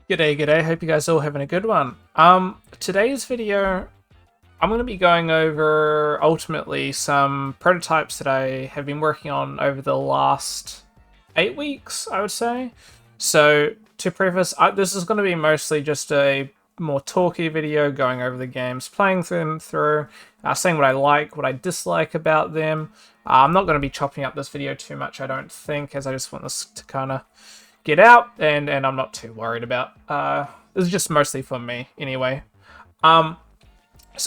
G'day, g'day. Hope you guys all having a good one. Today's video, I'm going to be going over ultimately some prototypes that I have been working on over the last 8 weeks, I would say. So to preface, this is going to be mostly just a more talky video, going over the games, playing them through, saying what I like, what I dislike about them. I'm not going to be chopping up this video too much, I don't think, as I just want this to kind of get out, and I'm not too worried about. This is just mostly for me, anyway. So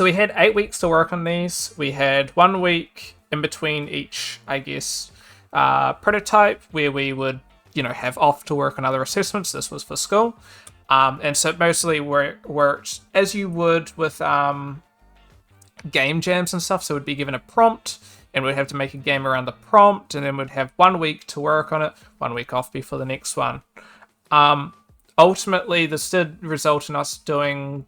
we had 8 weeks to work on these. We had 1 week in between each, I guess, prototype where we would, have off to work on other assessments. This was for school. And so it mostly worked as you would with game jams and stuff. So we'd be given a prompt, and we'd have to make a game around the prompt, and then we'd have 1 week to work on it, 1 week off before the next one. Ultimately, this did result in us doing,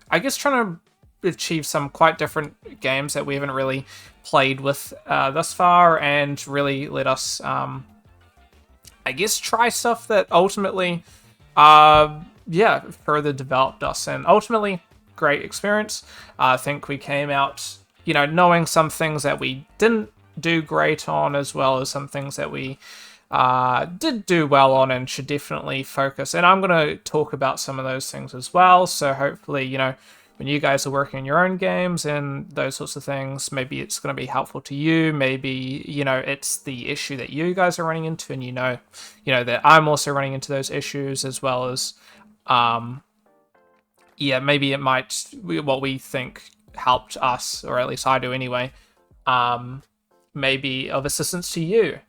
I guess, trying to achieve some quite different games that we haven't really played with thus far, and really let us, I guess, try stuff that ultimately, further developed us, and ultimately, great experience. I think we came out, knowing some things that we didn't do great on, as well as some things that we did do well on and should definitely focus. And I'm going to talk about some of those things as well. So hopefully, when you guys are working on your own games and those sorts of things, maybe it's going to be helpful to you. Maybe, it's the issue that you guys are running into, and that I'm also running into those issues, as well as, maybe it might, what we think helped us, or at least I do anyway, maybe of assistance to you.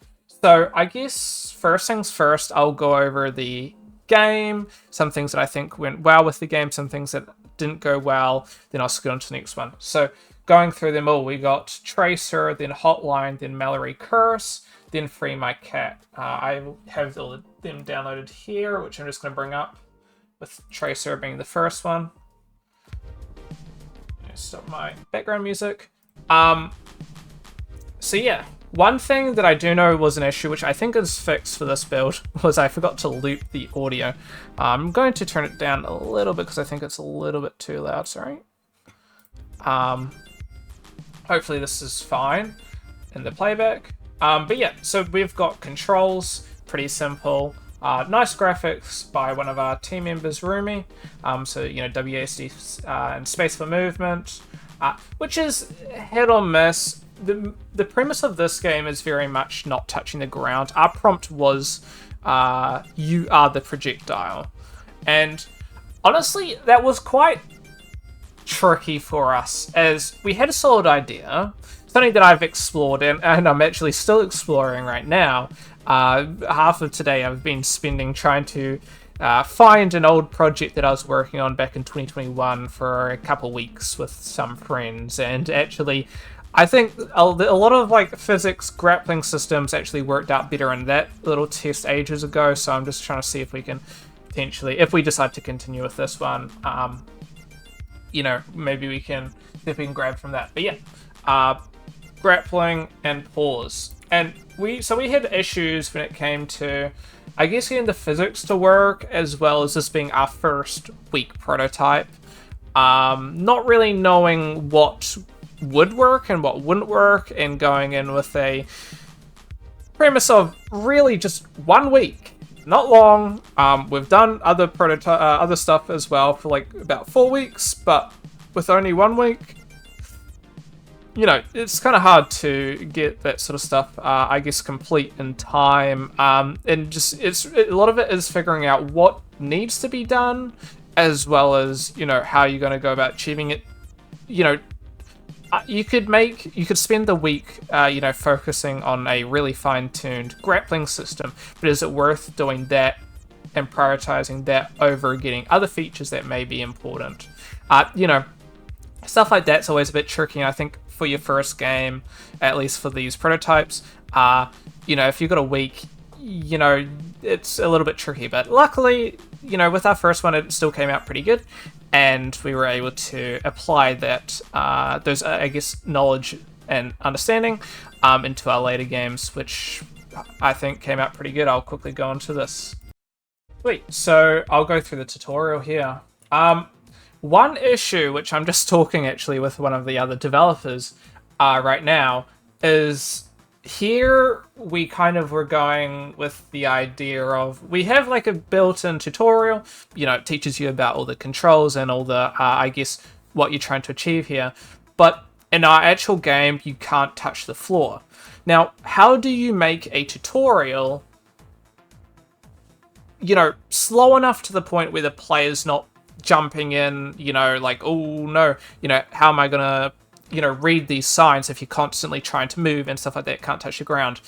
So I guess first things first, I'll go over the game, some things that I think went well with the game, some things that didn't go well, then I'll go on to the next one. So going through them all, we got Tracer, then Hotline, then Mallory Curse, then Free My Cat. I have all of them downloaded here, which I'm just going to bring up, with Tracer being the first one. Stop my background music. So yeah, one thing that I do know was an issue, which I think is fixed for this build, was I forgot to loop the audio. I'm going to turn it down a little bit because I think it's a little bit too loud, sorry. Hopefully this is fine in the playback. But yeah, so we've got controls, pretty simple. Nice graphics by one of our team members, Rumi. So, WASD and space for movement, which is hit or miss. The premise of this game is very much not touching the ground. Our prompt was, you are the projectile. And honestly, that was quite tricky for us, as we had a solid idea, something that I've explored and I'm actually still exploring right now. Half of today I've been spending trying to find an old project that I was working on back in 2021 for a couple weeks with some friends, and actually I think a lot of physics grappling systems actually worked out better in that little test ages ago, so I'm just trying to see if we can potentially, if we decide to continue with this one, maybe we can see if we can grab from that. But yeah, grappling and pause. And we had issues when it came to, I guess, getting the physics to work, as well as this being our first week prototype. Not really knowing what would work and what wouldn't work, and going in with a premise of really just 1 week, not long. We've done other stuff as well for about 4 weeks, but with only 1 week, it's kind of hard to get that sort of stuff, I guess, complete in time. And just a lot of it is figuring out what needs to be done, as well as, how you're going to go about achieving it. You could spend the week, focusing on a really fine-tuned grappling system, but is it worth doing that and prioritizing that over getting other features that may be important? Stuff like that's always a bit tricky, and I think for your first game, at least for these prototypes, if you've got a week, it's a little bit tricky. But luckily, with our first one, it still came out pretty good, and we were able to apply that, those, I guess, knowledge and understanding into our later games, which I think came out pretty good. I'll quickly go into this. Sweet. So I'll go through the tutorial here. One issue, which I'm just talking actually with one of the other developers right now, is here we kind of were going with the idea of we have like a built-in tutorial, you know, it teaches you about all the controls and all the, I guess, what you're trying to achieve here. But in our actual game, you can't touch the floor. Now, how do you make a tutorial, you know, slow enough to the point where the player's not jumping in, you know, like, oh no, you know, how am I gonna, you know, read these signs if you're constantly trying to move and stuff like that, can't touch the ground.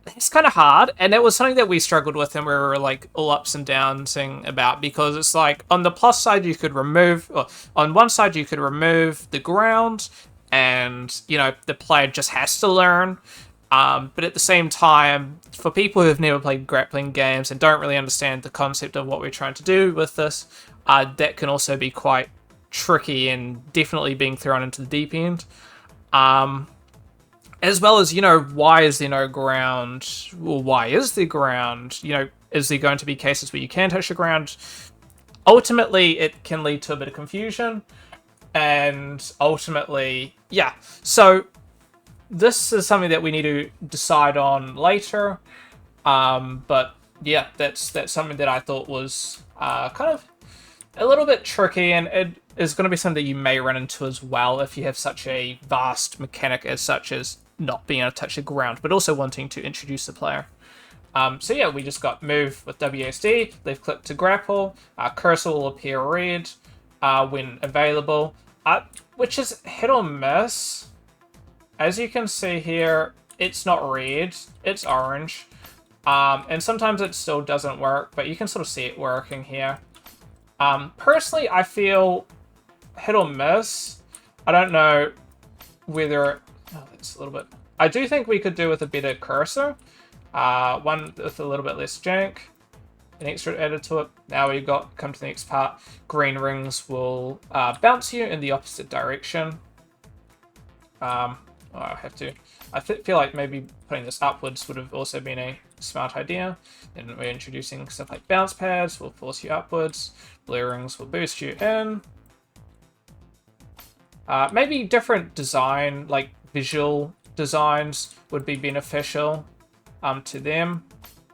It's kind of hard, and it was something that we struggled with and we were like all ups and downsing about, because it's like on the plus side you could remove, or on one side you could remove the ground and, you know, the player just has to learn. But at the same time, for people who've never played grappling games and don't really understand the concept of what we're trying to do with this, that can also be quite tricky and definitely being thrown into the deep end. As well as, you know, why is there no ground? Well, why is there ground? You know, is there going to be cases where you can touch the ground? Ultimately, it can lead to a bit of confusion. And ultimately, yeah. So this is something that we need to decide on later. But yeah, that's something that I thought was kind of a little bit tricky, and it is going to be something that you may run into as well if you have such a vast mechanic as such as not being able to touch the ground, but also wanting to introduce the player. So yeah, we just got move with WSD, left click to grapple, cursor will appear red when available, which is hit or miss. As you can see here, it's not red, it's orange. And sometimes it still doesn't work, but you can sort of see it working here. Personally, I feel hit or miss. I don't know whether... Oh, that's a little bit... I do think we could do with a better cursor. One with a little bit less jank. An extra added to it. Now we've got... Come to the next part. Green rings will bounce you in the opposite direction. I have to... I feel like maybe putting this upwards would have also been a smart idea. Then we're introducing stuff like bounce pads will force you upwards. Blue rings will boost you in. Maybe different design, like visual designs, would be beneficial to them.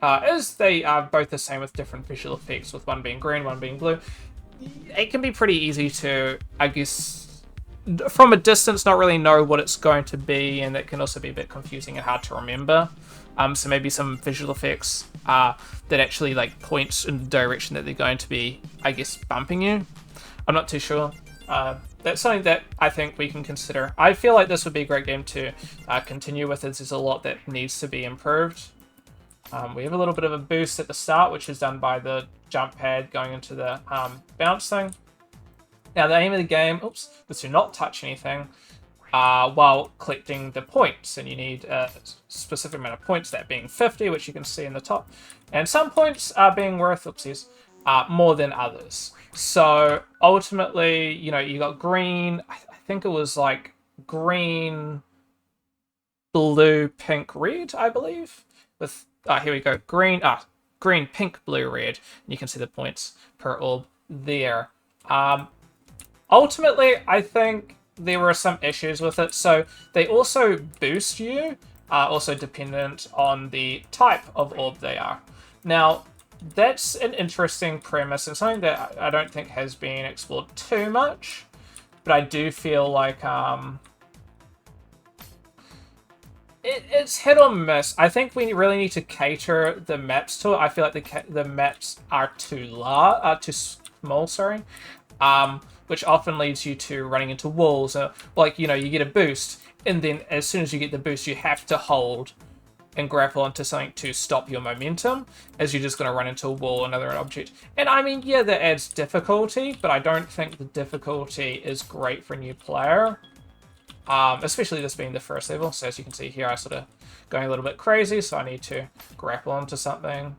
As they are both the same with different visual effects, with one being green, one being blue. It can be pretty easy to, I guess, from a distance, not really know what it's going to be, and it can also be a bit confusing and hard to remember. So maybe some visual effects that actually like points in the direction that they're going to be, I guess, bumping you. I'm not too sure. That's something that I think we can consider. I feel like this would be a great game to continue with, as there's a lot that needs to be improved. We have a little bit of a boost at the start, which is done by the jump pad going into the bounce thing. Now, the aim of the game, is to not touch anything while collecting the points. And you need a specific amount of points, that being 50, which you can see in the top. And some points are being worth, more than others. So, ultimately, you know, you got green, I think it was like green, blue, pink, red, I believe. With, here we go, green, pink, blue, red. And you can see the points per orb there. Ultimately, I think there were some issues with it. So they also boost you, also dependent on the type of orb they are. Now, that's an interesting premise and something that I don't think has been explored too much. But I do feel like it's hit or miss. I think we really need to cater the maps to it. I feel like the maps are too small, sorry. Which often leads you to running into walls. Like, you know, you get a boost, and then as soon as you get the boost, you have to hold and grapple onto something to stop your momentum, as you're just going to run into a wall or another object. And I mean, yeah, that adds difficulty, but I don't think the difficulty is great for a new player. Especially this being the first level. So as you can see here, I sort of going a little bit crazy, so I need to grapple onto something.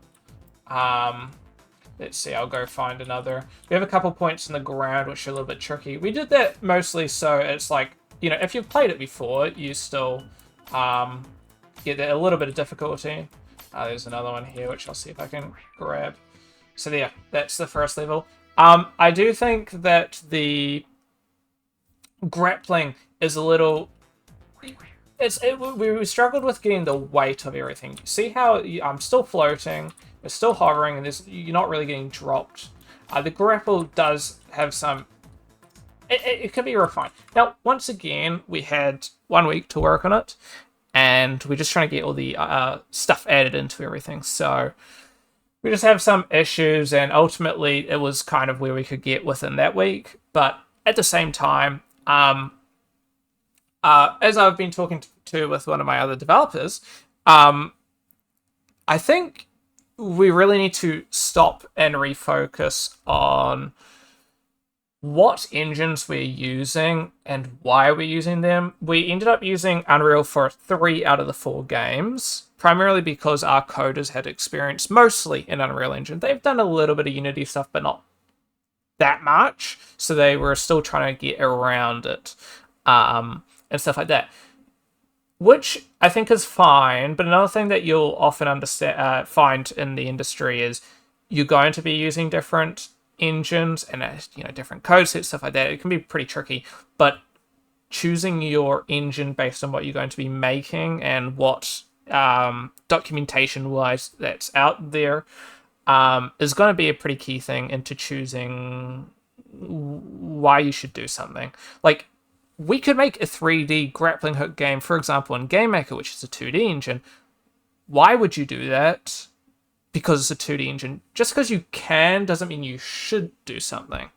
Let's see, I'll go find another. We have a couple points in the ground, which are a little bit tricky. We did that mostly so it's like, you know, if you've played it before, you still get a little bit of difficulty. There's another one here, which I'll see if I can grab. So yeah, that's the first level. I do think that the grappling is a little. We struggled with getting the weight of everything. You see how I'm still floating, we're still hovering, and you're not really getting dropped. The grapple does have some. It can be refined. Now, once again, we had 1 week to work on it, and we're just trying to get all the stuff added into everything. So we just have some issues, and ultimately, it was kind of where we could get within that week. But at the same time, as I've been talking to with one of my other developers, I think we really need to stop and refocus on what engines we're using and why we're using them. We ended up using Unreal for 3 out of the 4 games, primarily because our coders had experience mostly in Unreal Engine. They've done a little bit of Unity stuff, but not that much, so they were still trying to get around it. And stuff like that, which I think is fine. But another thing that you'll often find in the industry is you're going to be using different engines and different code sets, stuff like that. It can be pretty tricky, but choosing your engine based on what you're going to be making and what documentation wise that's out there is going to be a pretty key thing into choosing why you should do something. Like, we could make a 3D grappling hook game, for example, in GameMaker, which is a 2D engine. Why would you do that? Because it's a 2D engine. Just because you can doesn't mean you should do something.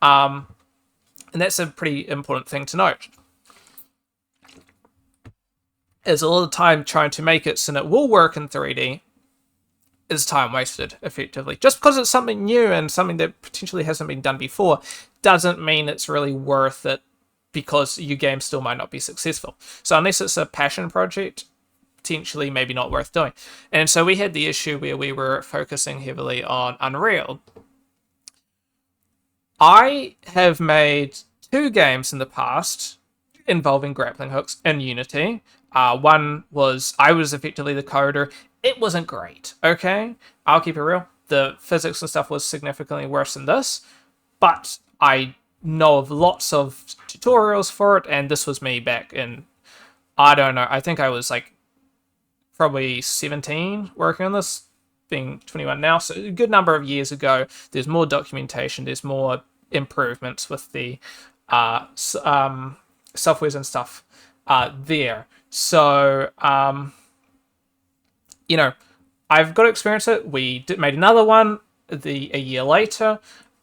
And that's a pretty important thing to note. There's a lot of time trying to make it so that it will work in 3D is time wasted, effectively. Just because it's something new and something that potentially hasn't been done before doesn't mean it's really worth it, because your game still might not be successful. So unless it's a passion project, potentially maybe not worth doing. And so we had the issue where we were focusing heavily on Unreal. I have made 2 games in the past involving grappling hooks in Unity. One was, I was effectively the coder. It wasn't great, okay? I'll keep it real. The physics and stuff was significantly worse than this, but I know of lots of tutorials for it, and this was me back in, I don't know, I think I was like probably 17 working on this, being 21 now, so a good number of years ago. There's more documentation, there's more improvements with the softwares and stuff there. So, I've got to experience it. We made another one a year later,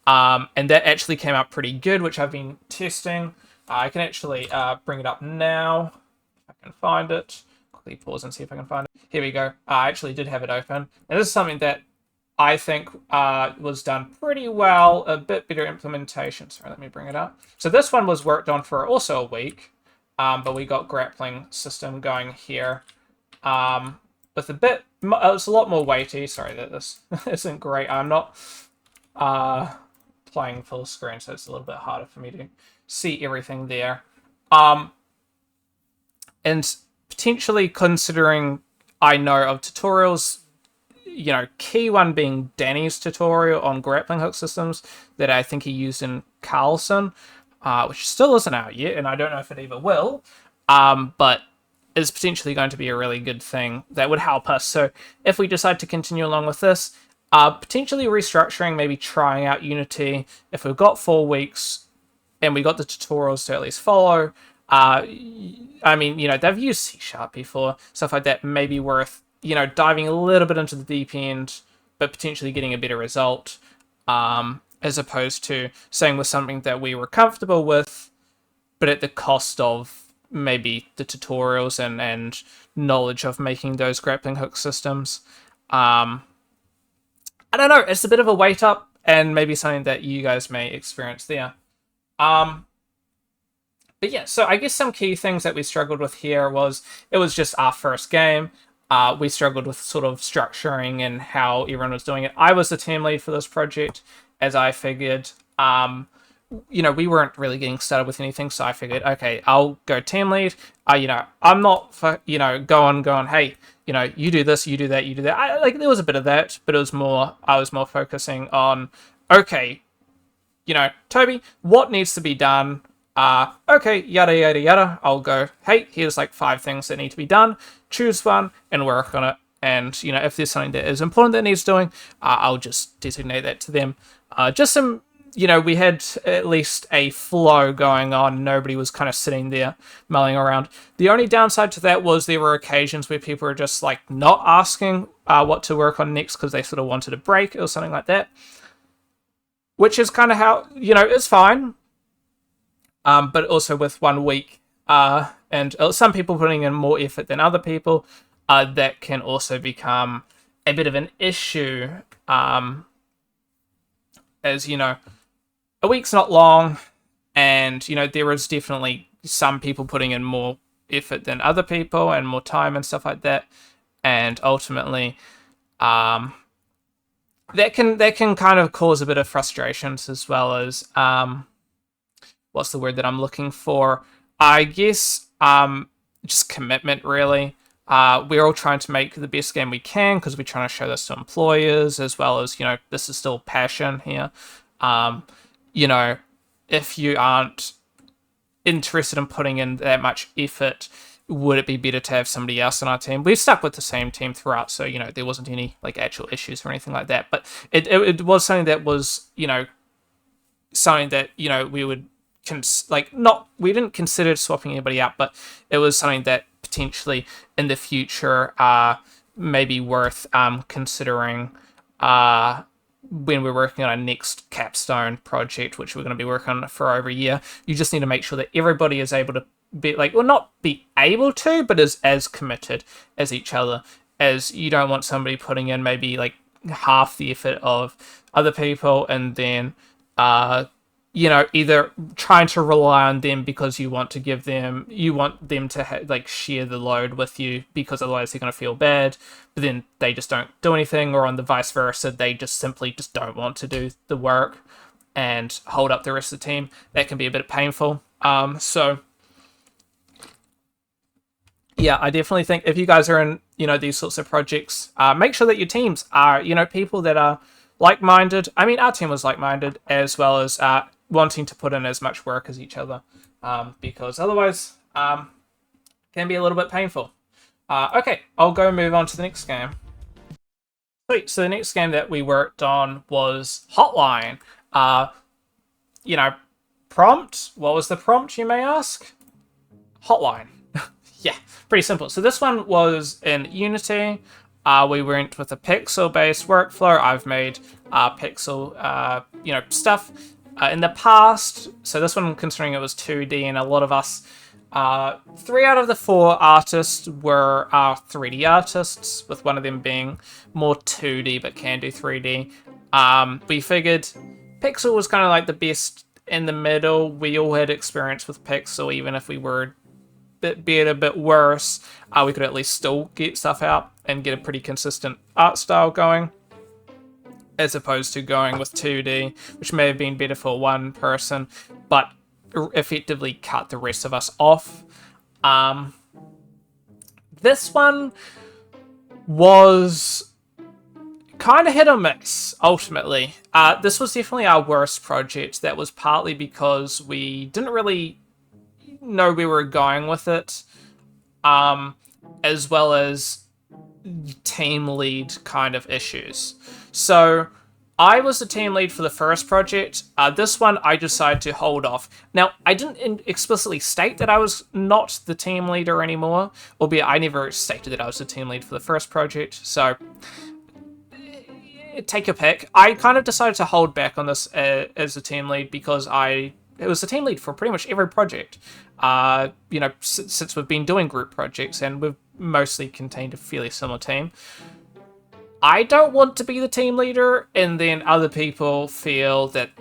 and that actually came out pretty good, which I've been testing. I can actually bring it up now, if I can find it. Quickly pause and see if I can find it. Here we go. I actually did have it open. And this is something that I think was done pretty well, a bit better implementation. Sorry, let me bring it up. So this one was worked on for also a week, but we got grappling system going here. With a bit, it's a lot more weighty. Sorry that this isn't great. I'm not playing full screen, so it's a little bit harder for me to see everything there. And potentially considering I know of tutorials, key one being Danny's tutorial on grappling hook systems that I think he used in Carlson, which still isn't out yet, and I don't know if it ever will, but is potentially going to be a really good thing that would help us. So if we decide to continue along with this, potentially restructuring, maybe trying out Unity, if we've got 4 weeks and we got the tutorials to at least follow, I mean, they've used C# before, stuff like that may be worth, diving a little bit into the deep end, but potentially getting a better result, as opposed to staying with something that we were comfortable with, but at the cost of maybe the tutorials and knowledge of making those grappling hook systems. I don't know, it's a bit of a weight up, and maybe something that you guys may experience there. But yeah, so I guess some key things that we struggled with here was, it was just our first game. We struggled with sort of structuring and how everyone was doing it. I was the team lead for this project, as I figured. you know, we weren't really getting started with anything, so I figured, okay, I'll go team lead. You know, I'm not, you know, going, hey, you know, you do this, you do that, you do that. Like, there was a bit of that, but it was more, I was more focusing on, okay, you know, Toby, what needs to be done? Okay, yada, yada, yada. I'll go, hey, here's like 5 things that need to be done. Choose one and work on it. And, you know, if there's something that is important that needs doing, I'll just designate that to them. Just some, you know, we had at least a flow going on. Nobody was kind of sitting there mulling around. The only downside to that was there were occasions where people were just like not asking what to work on next because they sort of wanted a break or something like that. Which is kind of how, you know, it's fine. But also with 1 week and some people putting in more effort than other people, that can also become a bit of an issue. As, you know, a week's not long, and, you know, there is definitely some people putting in more effort than other people and more time and stuff like that. And ultimately, that can kind of cause a bit of frustrations, as well as what's the word that I'm looking for? I guess just commitment, really. We're all trying to make the best game we can because we're trying to show this to employers, as well as, you know, this is still passion here. You know, if you aren't interested in putting in that much effort, would it be better to have somebody else on our team? We've stuck with the same team throughout, so, you know, there wasn't any like actual issues or anything like that. But it was something that was, you know, something that, you know, we would we didn't consider swapping anybody out, but it was something that potentially in the future may be worth considering when we're working on our next capstone project, which we're going to be working on for over a year. You just need to make sure that everybody is able to be like, well, not be able to, but is as committed as each other. As you don't want somebody putting in maybe like half the effort of other people, and then you know, either trying to rely on them because you want them to like share the load with you, because otherwise they're going to feel bad, but then they just don't do anything, or on the vice versa, they just simply just don't want to do the work and hold up the rest of the team. That can be a bit painful. So yeah, I definitely think if you guys are in, you know, these sorts of projects, make sure that your teams are, you know, people that are like-minded. I mean, our team was like-minded, as well as wanting to put in as much work as each other, because otherwise can be a little bit painful. Okay, I'll go move on to the next game. Sweet, so the next game that we worked on was Hotline. You know, prompt, what was the prompt, you may ask? Hotline. Yeah, pretty simple. So this one was in Unity. We went with a pixel-based workflow. I've made pixel, you know, stuff in the past. So this one, considering it was 2D, and a lot of us, 3 out of the 4 artists were 3D artists, with one of them being more 2D but can do 3D. We figured pixel was kind of like the best in the middle. We all had experience with pixel, even if we were a bit worse, we could at least still get stuff out and get a pretty consistent art style going, as opposed to going with 2D, which may have been better for one person, but effectively cut the rest of us off. This one was kind of hit or miss, ultimately. This was definitely our worst project. That was partly because we didn't really know we were going with it, as well as team lead kind of issues. So I was the team lead for the first project. This one I decided to hold off. Now, I didn't explicitly state that I was not the team leader anymore, albeit I never stated that I was the team lead for the first project, so take your pick. I kind of decided to hold back on this as a team lead because it was the team lead for pretty much every project. You know, since we've been doing group projects and we've mostly contained a fairly similar team. I don't want to be the team leader and then other people feel that,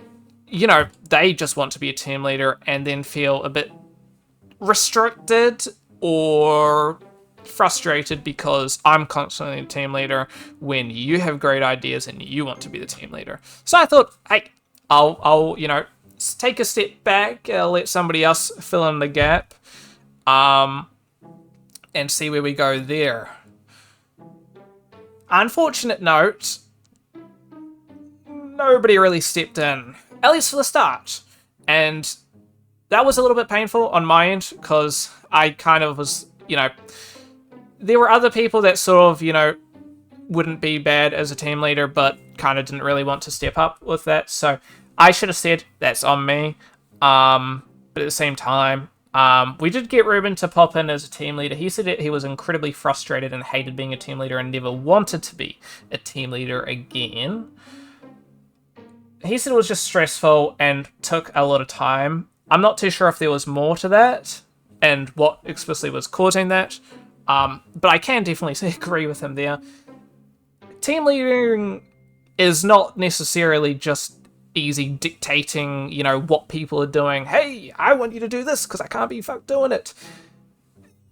you know, they just want to be a team leader and then feel a bit restricted or frustrated because I'm constantly the team leader when you have great ideas and you want to be the team leader. So I thought, hey, I'll you know, take a step back, let somebody else fill in the gap, and see where we go there. Unfortunate note, nobody really stepped in, at least for the start. And that was a little bit painful on my end, because I kind of was, there were other people that sort of, wouldn't be bad as a team leader, but kind of didn't really want to step up with that. So I should have said, that's on me. But at the same time, we did get Ruben to pop in as a team leader. He said that he was incredibly frustrated and hated being a team leader and never wanted to be a team leader again. He said it was just stressful and took a lot of time. I'm not too sure if there was more to that and what explicitly was causing that. But I can definitely agree with him there. Team leading is not necessarily just easy dictating, what people are doing. Hey, I want you to do this because I can't be fucked doing it.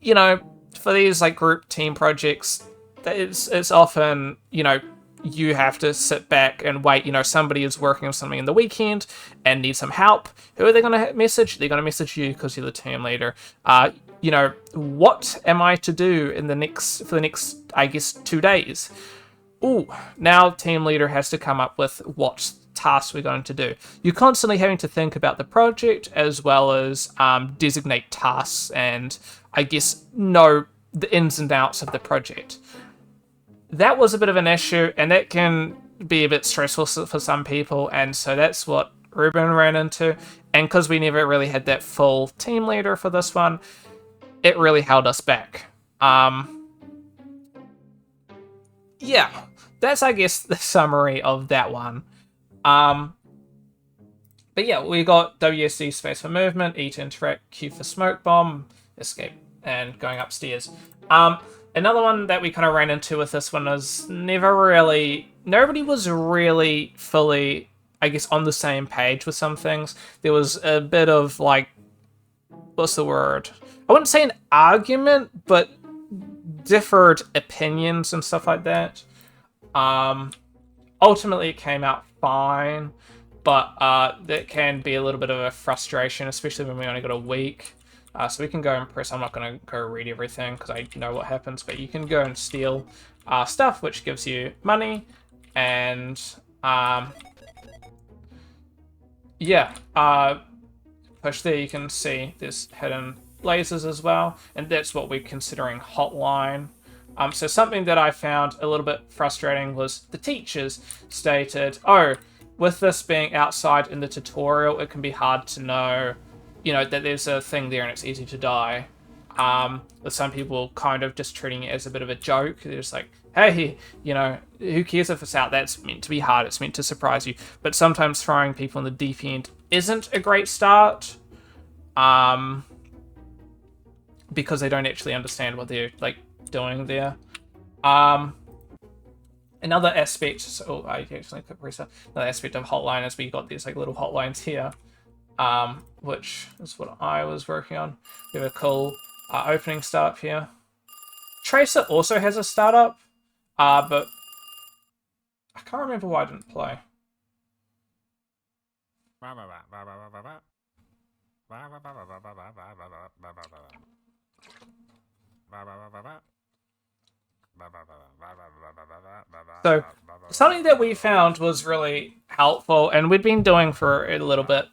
For these group team projects, it's often, you have to sit back and wait. Somebody is working on something in the weekend and needs some help. Who are they going to message? They're going to message you because you're the team leader. What am I to do for the next, I guess, 2 days? Ooh, now team leader has to come up with what tasks we're going to do. You're constantly having to think about the project as well as designate tasks and, I guess, know the ins and outs of the project. That was a bit of an issue, and that can be a bit stressful for some people, and so that's what Ruben ran into. And because we never really had that full team leader for this one, it really held us back. Yeah, that's, I guess, the summary of that one. But yeah, we got WSD space for movement, E to interact, Q for smoke bomb, escape, and going upstairs. Another one that we kind of ran into with this one is nobody was really fully, I guess, on the same page with some things. There was a bit of what's the word? I wouldn't say an argument, but differed opinions and stuff like that. Ultimately, it came out fine, but that can be a little bit of a frustration, especially when we only got a week. So we can go and press. I'm not going to go read everything because I know what happens, but you can go and steal stuff, which gives you money, and push there. You can see there's hidden lasers as well, and that's what we're considering hotline. So something that I found a little bit frustrating was the teachers stated, oh, with this being outside in the tutorial, it can be hard to know, that there's a thing there and it's easy to die. With some people kind of just treating it as a bit of a joke. They're just like, hey, who cares if it's out? That's meant to be hard. It's meant to surprise you. But sometimes throwing people in the deep end isn't a great start. Because they don't actually understand what they're doing there. Another aspect, so I actually click reset. Another aspect of hotline is we got these little hotlines here, which is what I was working on. We have a cool opening startup here. Tracer also has a startup, but I can't remember why I didn't play. So something that we found was really helpful, and we'd been doing for a little bit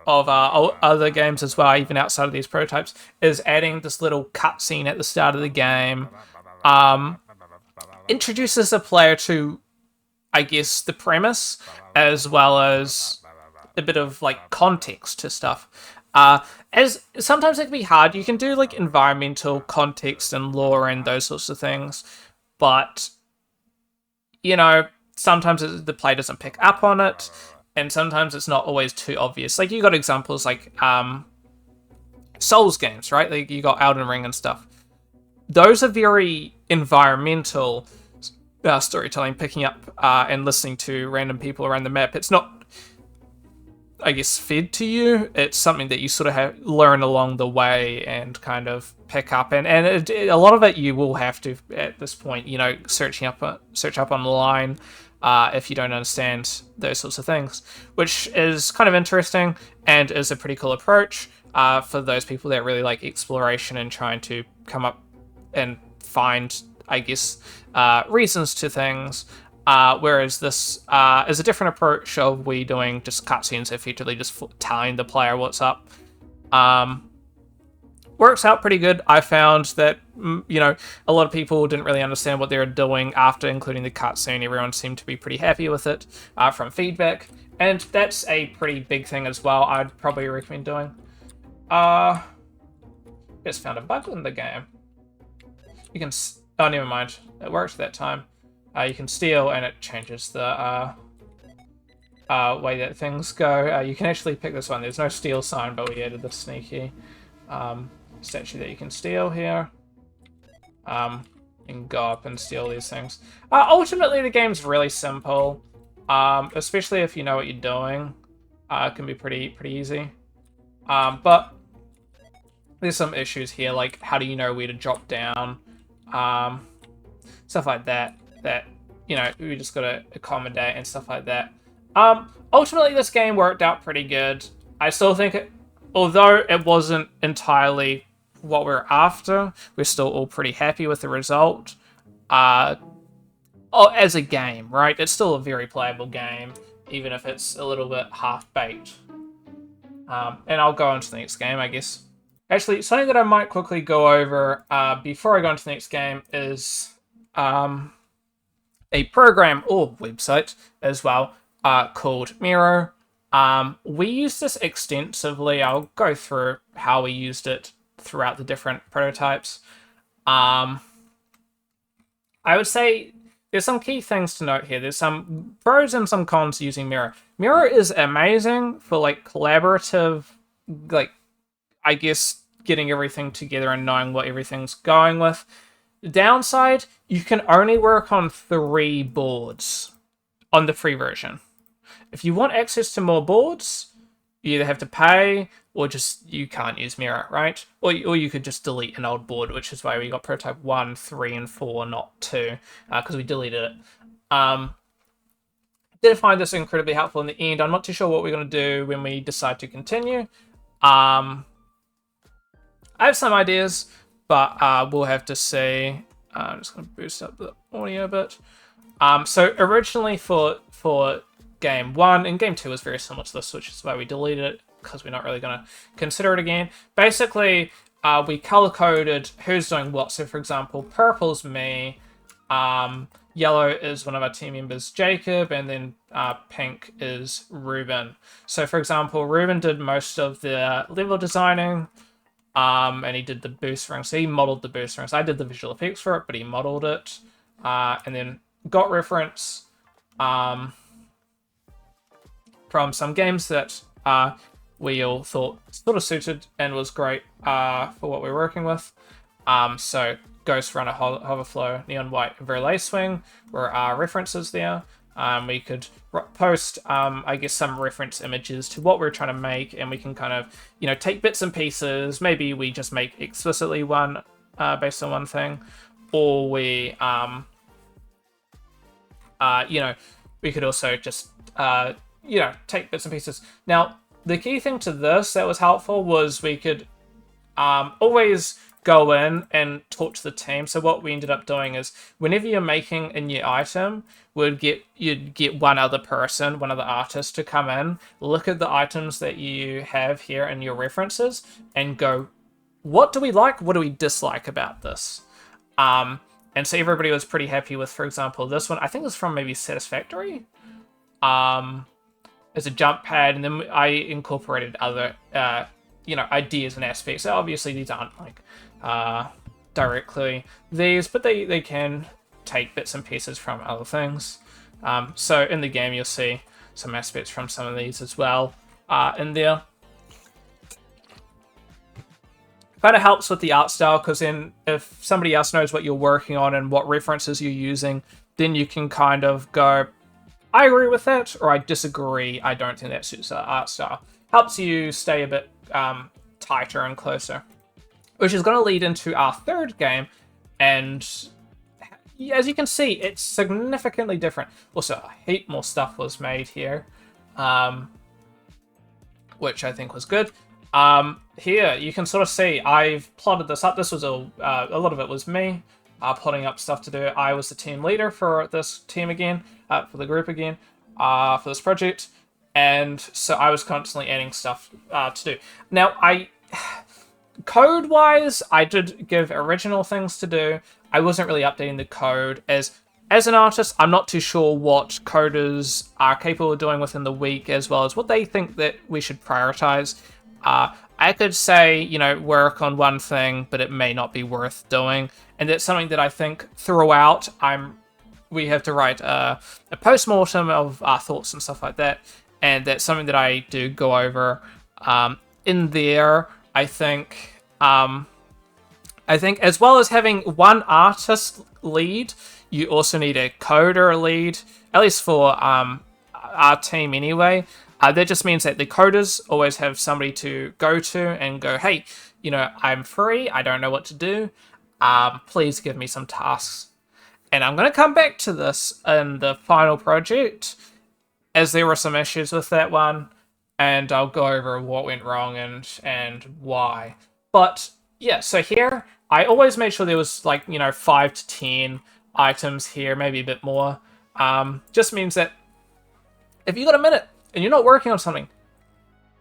of other games as well, even outside of these prototypes, is adding this little cutscene at the start of the game. Introduces a player to, I guess, the premise, as well as a bit of context to stuff. As sometimes it can be hard. You can do environmental context and lore and those sorts of things, but sometimes the player doesn't pick up on it, and sometimes it's not always too obvious. You got examples Souls games, right? You got Elden Ring and stuff. Those are very environmental storytelling, picking up and listening to random people around the map. It's not, I guess, fed to you. It's something that you sort of learn along the way and kind of pick up, and a lot of it you will have to at this point, search up online. if you don't understand those sorts of things, which is kind of interesting and is a pretty cool approach for those people that really like exploration and trying to come up and find, I guess, reasons to things. Whereas this is a different approach of we doing just cutscenes, effectively just telling the player what's up. Works out pretty good. I found that, you know, a lot of people didn't really understand what they were doing after including the cutscene. Everyone seemed to be pretty happy with it from feedback. And that's a pretty big thing as well. I'd probably recommend doing. Just found a bug in the game. You can... Oh, never mind. It worked that time. You can steal, and it changes the way that things go. You can actually pick this one. There's no steal sign, but we added the sneaky statue that you can steal here. You can go up and steal these things. Ultimately, the game's really simple, especially if you know what you're doing. It can be pretty easy. But there's some issues here, like how do you know where to drop down? Stuff like that, you know, we just gotta accommodate and stuff like that. Ultimately, this game worked out pretty good. I still think although it wasn't entirely what we're after, we're still all pretty happy with the result. As a game, right? It's still a very playable game, even if it's a little bit half-baked. And I'll go on to the next game, I guess. Actually, something that I might quickly go over before I go on to the next game is a program or website as well called Miro. We used this extensively. I'll go through how we used it throughout the different prototypes. I would say there's some key things to note here. There's some pros and some cons using Miro. Miro is amazing for like collaborative, like, I guess, getting everything together and knowing what everything's going with. The downside, you can only work on 3 boards on the free version. If you want access to more boards, you either have to pay or just you can't use Miro, right? Or you could just delete an old board, which is why we got prototype 1, 3, and 4, not 2, because we deleted it. Did find this incredibly helpful in the end. I'm not too sure what we're going to do when we decide to continue. I have some ideas, but we'll have to see. I'm just going to boost up the audio a bit. So originally for game 1, and game 2 is very similar to this, which is why we deleted it, because we're not really going to consider it again. Basically, we color-coded who's doing what. So for example, purple's me, yellow is one of our team members, Jacob, and then pink is Ruben. So for example, Ruben did most of the level designing, and he did the boost rings. So he modeled the boost rings. I did the visual effects for it, but he modeled it. And then got reference from some games that we all thought sort of suited and was great for what we're working with. So Ghost Runner, Hoverflow, Neon White, and Verlet Swing were our references there. We could post, I guess, some reference images to what we're trying to make, and we can kind of, you know, take bits and pieces. Maybe we just make explicitly one based on one thing, or we, you know, we could also just, you know, take bits and pieces. Now, the key thing to this that was helpful was we could always go in and talk to the team. So what we ended up doing is whenever you're making a new item, you'd get one other person, one other artist to come in, look at the items that you have here in your references and go, what do we like? What do we dislike about this? And so everybody was pretty happy with, for example, this one. I think it was from maybe Satisfactory. As a jump pad, and then I incorporated other, you know, ideas and aspects. So obviously these aren't like directly these, but they can take bits and pieces from other things. So in the game you'll see some aspects from some of these as well in there. Kind of helps with the art style, because then if somebody else knows what you're working on and what references you're using, then you can kind of go, I agree with that, or I disagree, I don't think that suits our art style. Helps you stay a bit tighter and closer. Which is going to lead into our third game, and as you can see, it's significantly different. Also, a heap more stuff was made here, which I think was good. Here, you can sort of see I've plotted this up. This was a lot of it was me plotting up stuff to do. I was the team leader for this team again, for the group again, for this project. And so I was constantly adding stuff to do. Now, code-wise, I did give original things to do. I wasn't really updating the code. As an artist, I'm not too sure what coders are capable of doing within the week, as well as what they think that we should prioritize. I could say, you know, work on one thing, but it may not be worth doing. And that's something that I think throughout we have to write a post-mortem of our thoughts and stuff like that. And that's something that I do go over in there. I think as well as having one artist lead, you also need a coder lead, at least for our team anyway. That just means that the coders always have somebody to go to and go, hey, you know, I'm free, I don't know what to do. Please give me some tasks. And I'm going to come back to this in the final project, as there were some issues with that one, and I'll go over what went wrong and why. But yeah, so here, I always made sure there was, like, you know, 5 to 10 items here, maybe a bit more. Just means that if you got a minute and you're not working on something,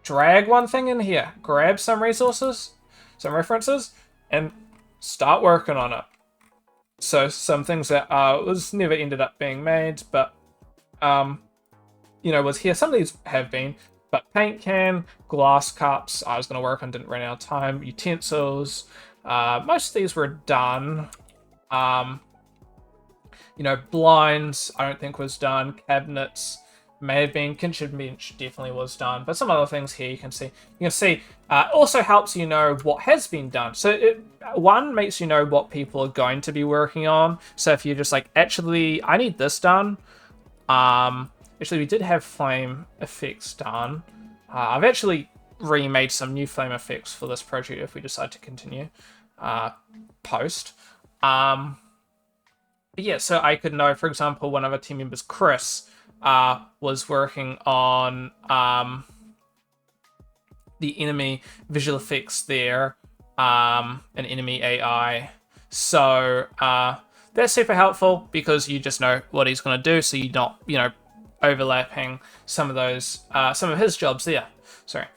drag one thing in here, grab some resources, some references, and start working on it. So some things that was never ended up being made, but you know, was here. Some of these have been, but paint can, glass cups, I was going to work on, didn't run out of time. Utensils, most of these were done. You know, blinds, I don't think was done. Cabinets may have been. Kitchen bench definitely was done. But some other things here you can see. Also helps you know what has been done. So one makes you know what people are going to be working on. So if you're just like, actually, I need this done. Actually, we did have flame effects done. I've actually remade some new flame effects for this project if we decide to continue post. But yeah, so I could know, for example, one of our team members, Chris, was working on the enemy visual effects there, and enemy AI. So that's super helpful because you just know what he's going to do, so you're not, you know, overlapping some of those, some of his jobs there. Sorry.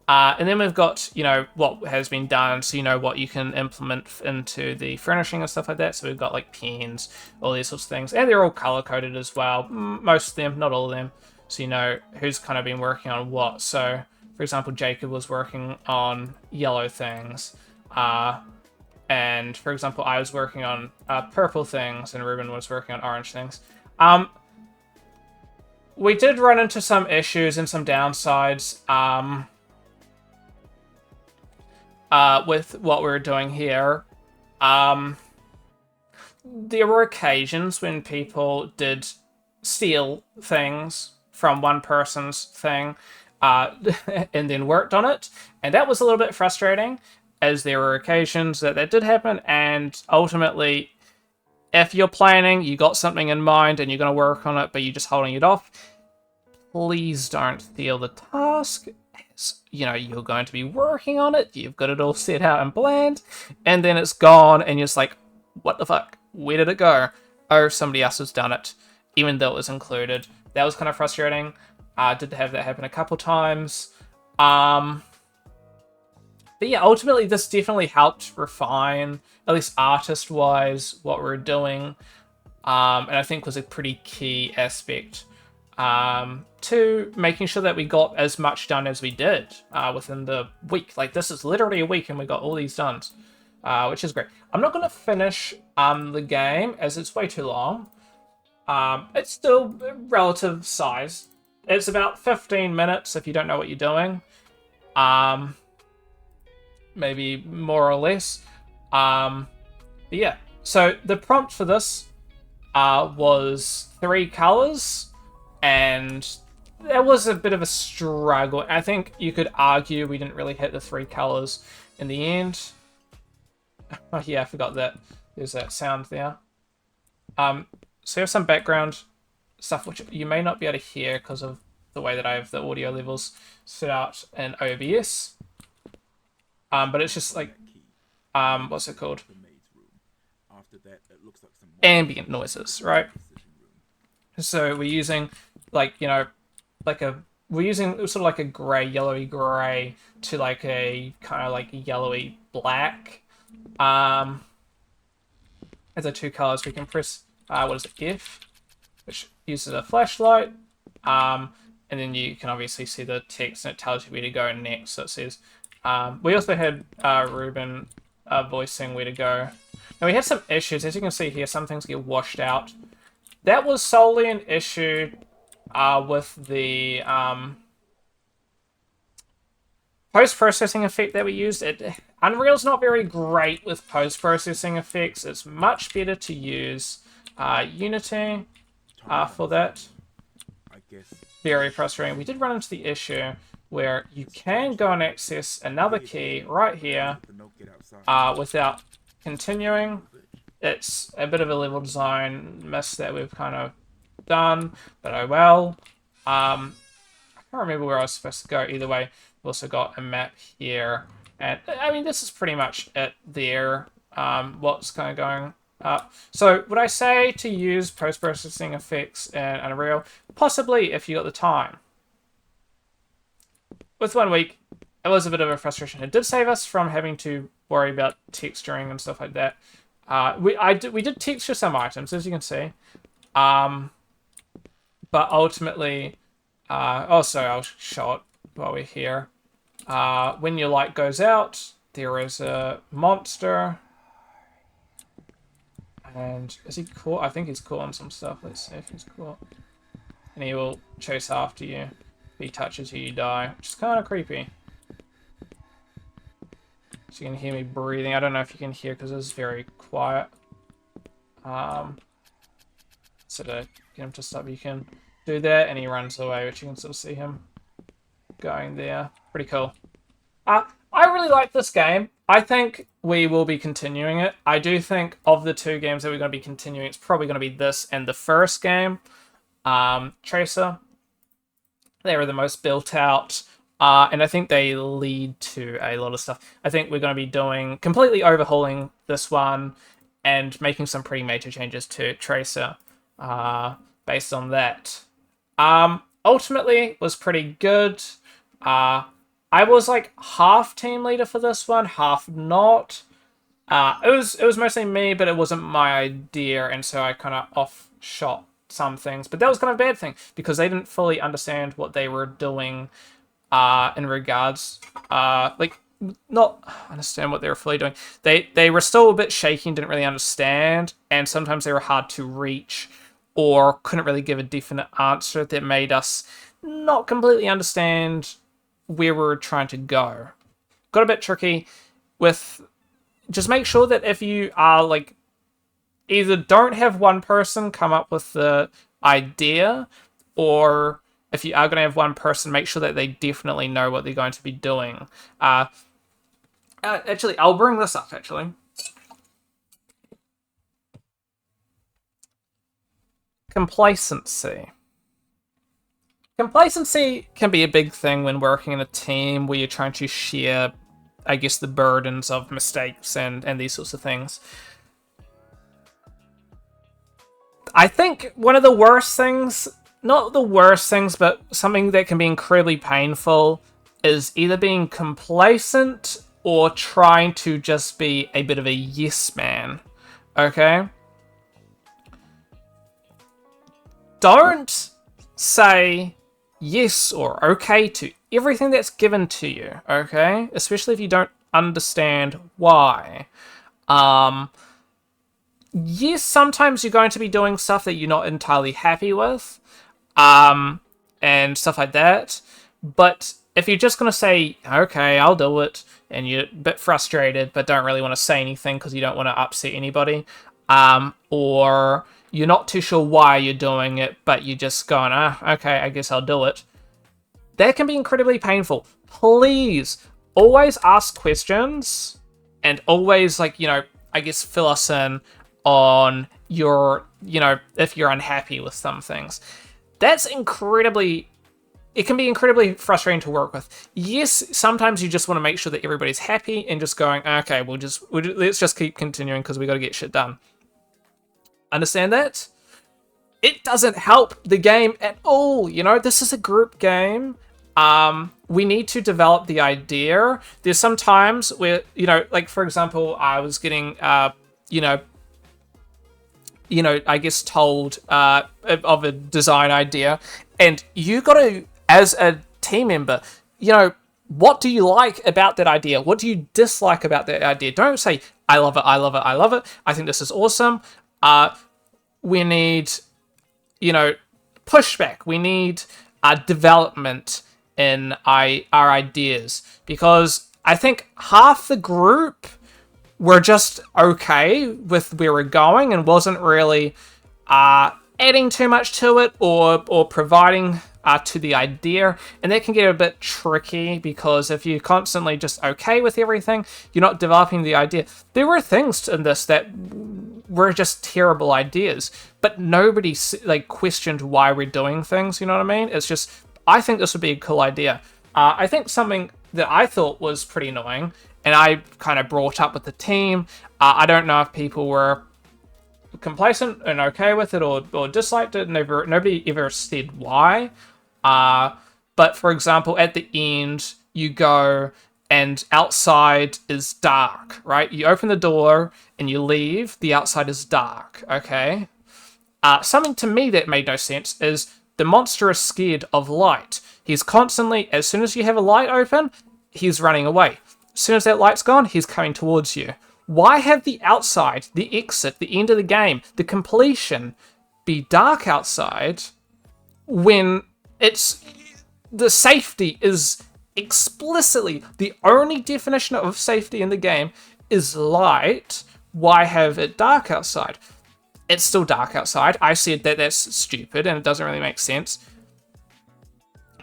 And then we've got, you know, what has been done, so you know what you can implement into the furnishing and stuff like that. So we've got like pens, all these sorts of things, and they're all color-coded as well. Most of them, not all of them. So you know who's kind of been working on what. So, for example, Jacob was working on yellow things, and for example, I was working on purple things, and Ruben was working on orange things. We did run into some issues and some downsides. With what we were doing here. There were occasions when people did steal things from one person's thing and then worked on it, and that was a little bit frustrating, as there were occasions that did happen, and ultimately, if you're planning, you got something in mind and you're going to work on it, but you're just holding it off, please don't steal the task. You know, you're going to be working on it, you've got it all set out and planned, and then it's gone, and you're just like, what the fuck? Where did it go? Oh, somebody else has done it, even though it was included. That was kind of frustrating. I did have that happen a couple times. But yeah, ultimately, this definitely helped refine, at least artist-wise, what we're doing, and I think was a pretty key aspect to making sure that we got as much done as we did within the week. Like, this is literally a week and we got all these done, which is great. I'm not going to finish the game as it's way too long. It's still relative size. It's about 15 minutes if you don't know what you're doing. Maybe more or less. But yeah, so the prompt for this was 3 colors. And that was a bit of a struggle. I think you could argue we didn't really hit the 3 colors in the end. Oh yeah, I forgot that there's that sound there. So you have some background stuff which you may not be able to hear because of the way that I have the audio levels set out in OBS. But it's just like, what's it called? Ambient noises, right? So we're using like, you know, we're using sort of like a grey, yellowy grey to like a kind of like yellowy black. As the two colors, we can press, what is it, F, which uses a flashlight. And then you can obviously see the text and it tells you where to go next. So it says, we also had Ruben voicing where to go. Now we had some issues. As you can see here, some things get washed out. That was solely an issue with the post-processing effect that we used. Unreal's not very great with post-processing effects. It's much better to use Unity for that. Very frustrating. We did run into the issue where you can go and access another key right here without continuing. It's a bit of a level design miss that we've kind of done, but oh well. I can't remember where I was supposed to go. Either way, we've also got a map here. And, I mean, this is pretty much it there, what's kind of going up. So, would I say to use post-processing effects in Unreal? Possibly, if you got the time. With 1 week, it was a bit of a frustration. It did save us from having to worry about texturing and stuff like that. We did texture some items, as you can see. But ultimately, also I'll show it while we're here. When your light goes out, there is a monster. And is he caught? I think he's caught on some stuff. Let's see if he's caught. And he will chase after you. If he touches you, you die, which is kind of creepy. So you can hear me breathing. I don't know if you can hear because it's very quiet. So to get him to stop, you can do that, and he runs away, which you can sort of see him going there. Pretty cool. I really like this game. I think we will be continuing it. I do think of the two games that we're going to be continuing, it's probably going to be this and the first game, Tracer. They were the most built out. And I think they lead to a lot of stuff. I think we're going to be doing completely overhauling this one and making some pretty major changes to Tracer based on that. Ultimately, was pretty good. I was like half team leader for this one, half not. It was mostly me, but it wasn't my idea, and so I kind of offshot some things. But that was kind of a bad thing because they didn't fully understand what they were doing. In regards, like, not understand what they were fully doing. They were still a bit shaky and didn't really understand, and sometimes they were hard to reach or couldn't really give a definite answer that made us not completely understand where we were trying to go. Got a bit tricky with, just make sure that if you are, like, either don't have one person come up with the idea, or if you are going to have one person, make sure that they definitely know what they're going to be doing. Actually, I'll bring this up, actually. Complacency. Complacency can be a big thing when working in a team where you're trying to share, I guess, the burdens of mistakes and these sorts of things. I think one of the worst things, not the worst things, but something that can be incredibly painful is either being complacent or trying to just be a bit of a yes man. Okay? Don't say yes or okay to everything that's given to you, okay? Especially if you don't understand why. Yes, sometimes you're going to be doing stuff that you're not entirely happy with, and stuff like that. But if you're just going to say, okay, I'll do it, and you're a bit frustrated but don't really want to say anything because you don't want to upset anybody, or you're not too sure why you're doing it, but you're just going, okay, I guess I'll do it, that can be incredibly painful. Please, always ask questions, and always, like, you know, I guess fill us in on if you're unhappy with some things. That's incredibly... It can be incredibly frustrating to work with. Yes, sometimes you just want to make sure that everybody's happy and just going, okay, let's just keep continuing because we got to get shit done. Understand that? It doesn't help the game at all. This is a group game. We need to develop the idea. There's some times where, like for example, I was getting, I guess told of a design idea, and you got to, as a team member, what do you like about that idea? What do you dislike about that idea? Don't say, I love it, I love it, I love it. I think this is awesome. We need, pushback. We need development in our ideas, because I think half the group were just okay with where we're going and wasn't really adding too much to it or providing to the idea, and that can get a bit tricky because if you're constantly just okay with everything, you're not developing the idea. There were things in this that were just terrible ideas, but nobody questioned why we're doing things, you know what I mean? It's just, I think this would be a cool idea. I think something that I thought was pretty annoying, and I kind of brought up with the team, I don't know if people were complacent and okay with it or disliked it, and nobody ever said why. But for example, at the end, you go and outside is dark, right? You open the door and you leave, the outside is dark, okay? Something to me that made no sense is the monster is scared of light. He's constantly, as soon as you have a light open, he's running away. As soon as that light's gone, he's coming towards you. Why have the outside, the exit, the end of the game, the completion be dark outside when the safety is explicitly, the only definition of safety in the game is light? Why have it dark outside? It's still dark outside. I said that that's stupid and it doesn't really make sense.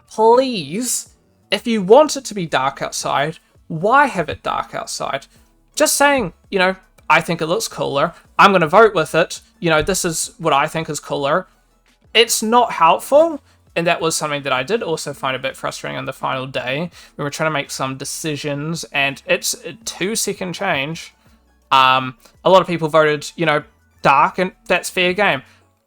Please, if you want it to be dark outside, why have it dark outside? Just saying, I think it looks cooler, I'm going to vote with it, this is what I think is cooler. It's not helpful, and that was something that I did also find a bit frustrating on the final day. We were trying to make some decisions, and it's a 2-second change. A lot of people voted, dark, and that's fair game.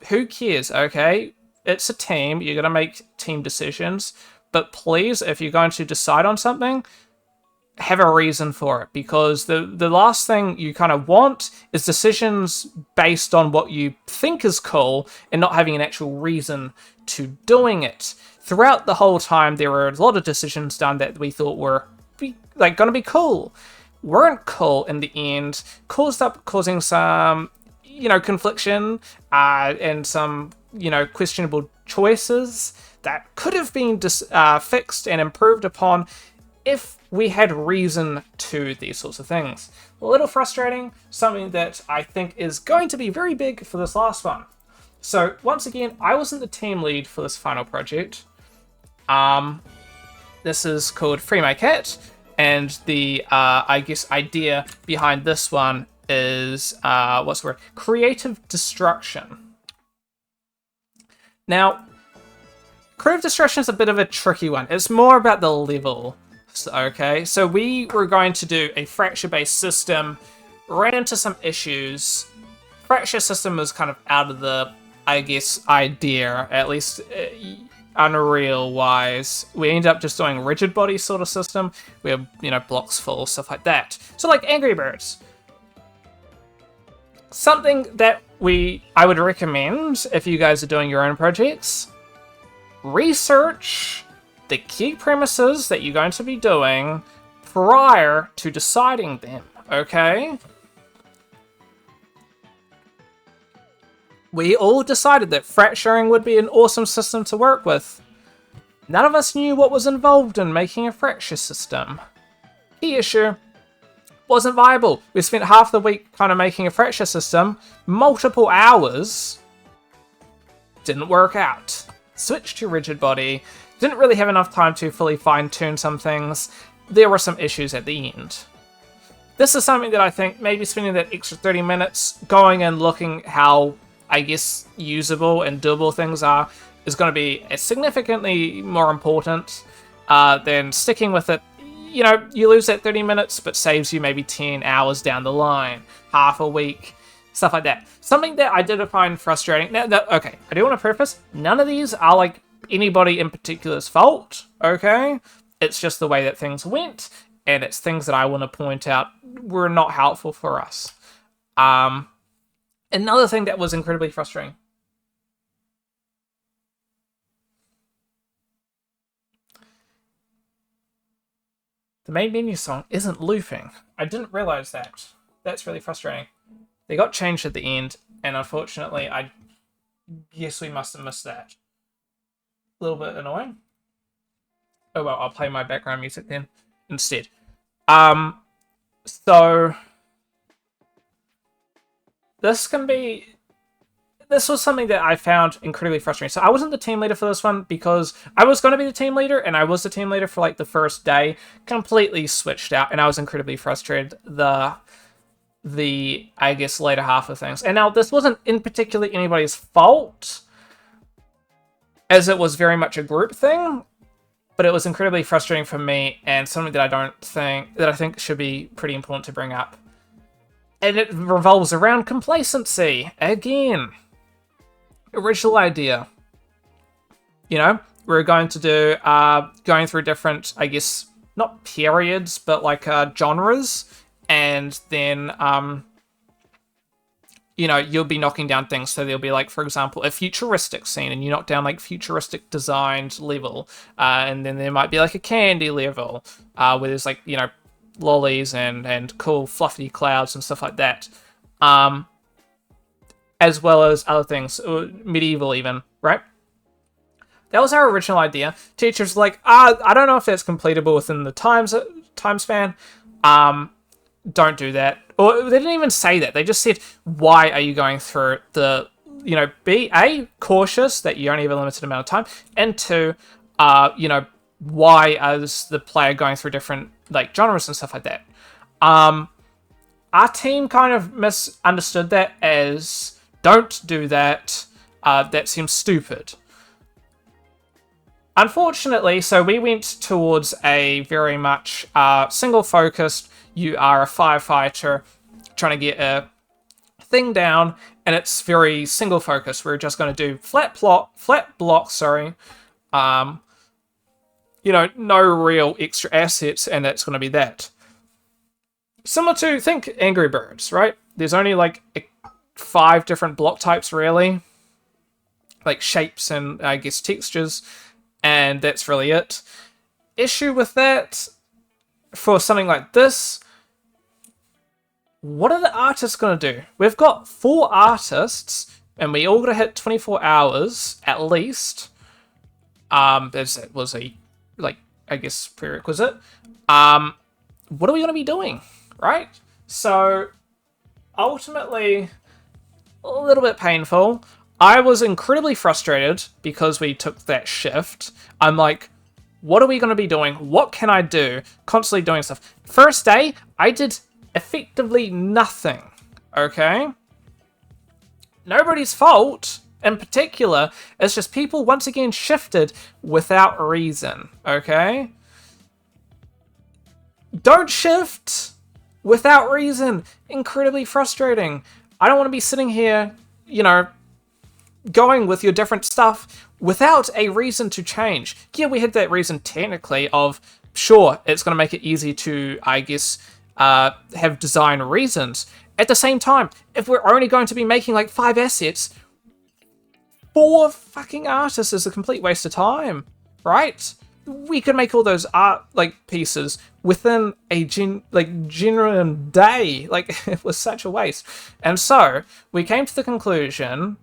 Who cares, okay? It's a team, you're going to make team decisions, but please, if you're going to decide on something, have a reason for it, because the last thing you kind of want is decisions based on what you think is cool and not having an actual reason to doing it. Throughout the whole time, there were a lot of decisions done that we thought were going to be cool. Weren't cool in the end, causing some, confliction and some, questionable choices that could have been fixed and improved upon if we had reason to these sorts of things. A little frustrating, something that I think is going to be very big for this last one. So once again, I wasn't the team lead for this final project. This is called Free My Cat, and the I guess idea behind this one is what's the word? Creative destruction. Now, creative destruction is a bit of a tricky one. It's more about the level. Okay, so we were going to do a fracture-based system, ran into some issues. Fracture system was kind of out of the, I guess, idea, at least Unreal-wise. We ended up just doing rigid body sort of system, where, blocks full, stuff like that. So like Angry Birds. Something that I would recommend if you guys are doing your own projects, research the key premises that you're going to be doing prior to deciding them, okay? We all decided that fracturing would be an awesome system to work with. None of us knew what was involved in making a fracture system. Key issue, wasn't viable. We spent half the week kind of making a fracture system, multiple hours, didn't work out. Switched to rigid body. Didn't really have enough time to fully fine-tune some things. There were some issues at the end. this is something that I think maybe spending that extra 30 minutes going and looking how, I guess, usable and doable things are is going to be significantly more important than sticking with it. You know, you lose that 30 minutes, but saves you maybe 10 hours down the line, half a week, stuff like that. Something that I did find frustrating. Now, okay, I do want to preface, none of these are like anybody in particular's fault, okay? It's just the way that things went, and it's things that I want to point out were not helpful for us. Another thing that was incredibly frustrating. The main menu song isn't looping. I didn't realize that. That's really frustrating. They got changed at the end, and unfortunately, I guess we must have missed that. A little bit annoying. Oh well, I'll play my background music then instead. So this was something that I found incredibly frustrating. So I wasn't the team leader for this one because I was going to be the team leader, and I was the team leader for like the first day. Completely switched out, and I was incredibly frustrated. The I guess later half of things. And now this wasn't in particular anybody's fault, as it was very much a group thing, but it was incredibly frustrating for me and something that I think should be pretty important to bring up. And it revolves around complacency again. Original idea. You know, we're going to do going through different, I guess, not periods, but like genres. And then, you know, you'll be knocking down things. So there'll be, like, for example, a futuristic scene, and you knock down, like, futuristic designed level. And then there might be, like, a candy level, where there's, like, you know, lollies and cool fluffy clouds and stuff like that. As well as other things, medieval even, right? That was our original idea. Teachers were like, I don't know if that's completable within the time span. Don't do that. Or they didn't even say that. They just said, why are you going through the, you know, be A, cautious that you only have a limited amount of time, and two, you know, why is the player going through different, like, genres and stuff like that. Our team kind of misunderstood that as, don't do that, that seems stupid. Unfortunately, so we went towards a very much single-focused, you are a firefighter trying to get a thing down, and it's very single-focused. We're just going to do flat blocks, sorry. You know, no real extra assets, and that's going to be that. Similar to, think Angry Birds, right? There's only like 5 different block types, really. Like shapes and, I guess, textures. And that's really it. Issue with that, for something like this, what are the artists going to do? We've got 4 artists, and we all got to hit 24 hours, at least. That was a, like, I guess, prerequisite. What are we going to be doing, right? So, ultimately, a little bit painful. I was incredibly frustrated because we took that shift. I'm like, what are we going to be doing? What can I do? Constantly doing stuff. First day, I did effectively nothing, okay? Nobody's fault, in particular. It's just people, once again, shifted without reason, okay? Don't shift without reason. Incredibly frustrating. I don't want to be sitting here, you know, going with your different stuff without a reason to change. Yeah, we had that reason technically of, sure, it's going to make it easy to, I guess, have design reasons. At the same time, if we're only going to be making like 5 assets, 4 fucking artists is a complete waste of time, right? We could make all those art like pieces within a genuine day. Like, it was such a waste. And so we came to the conclusion,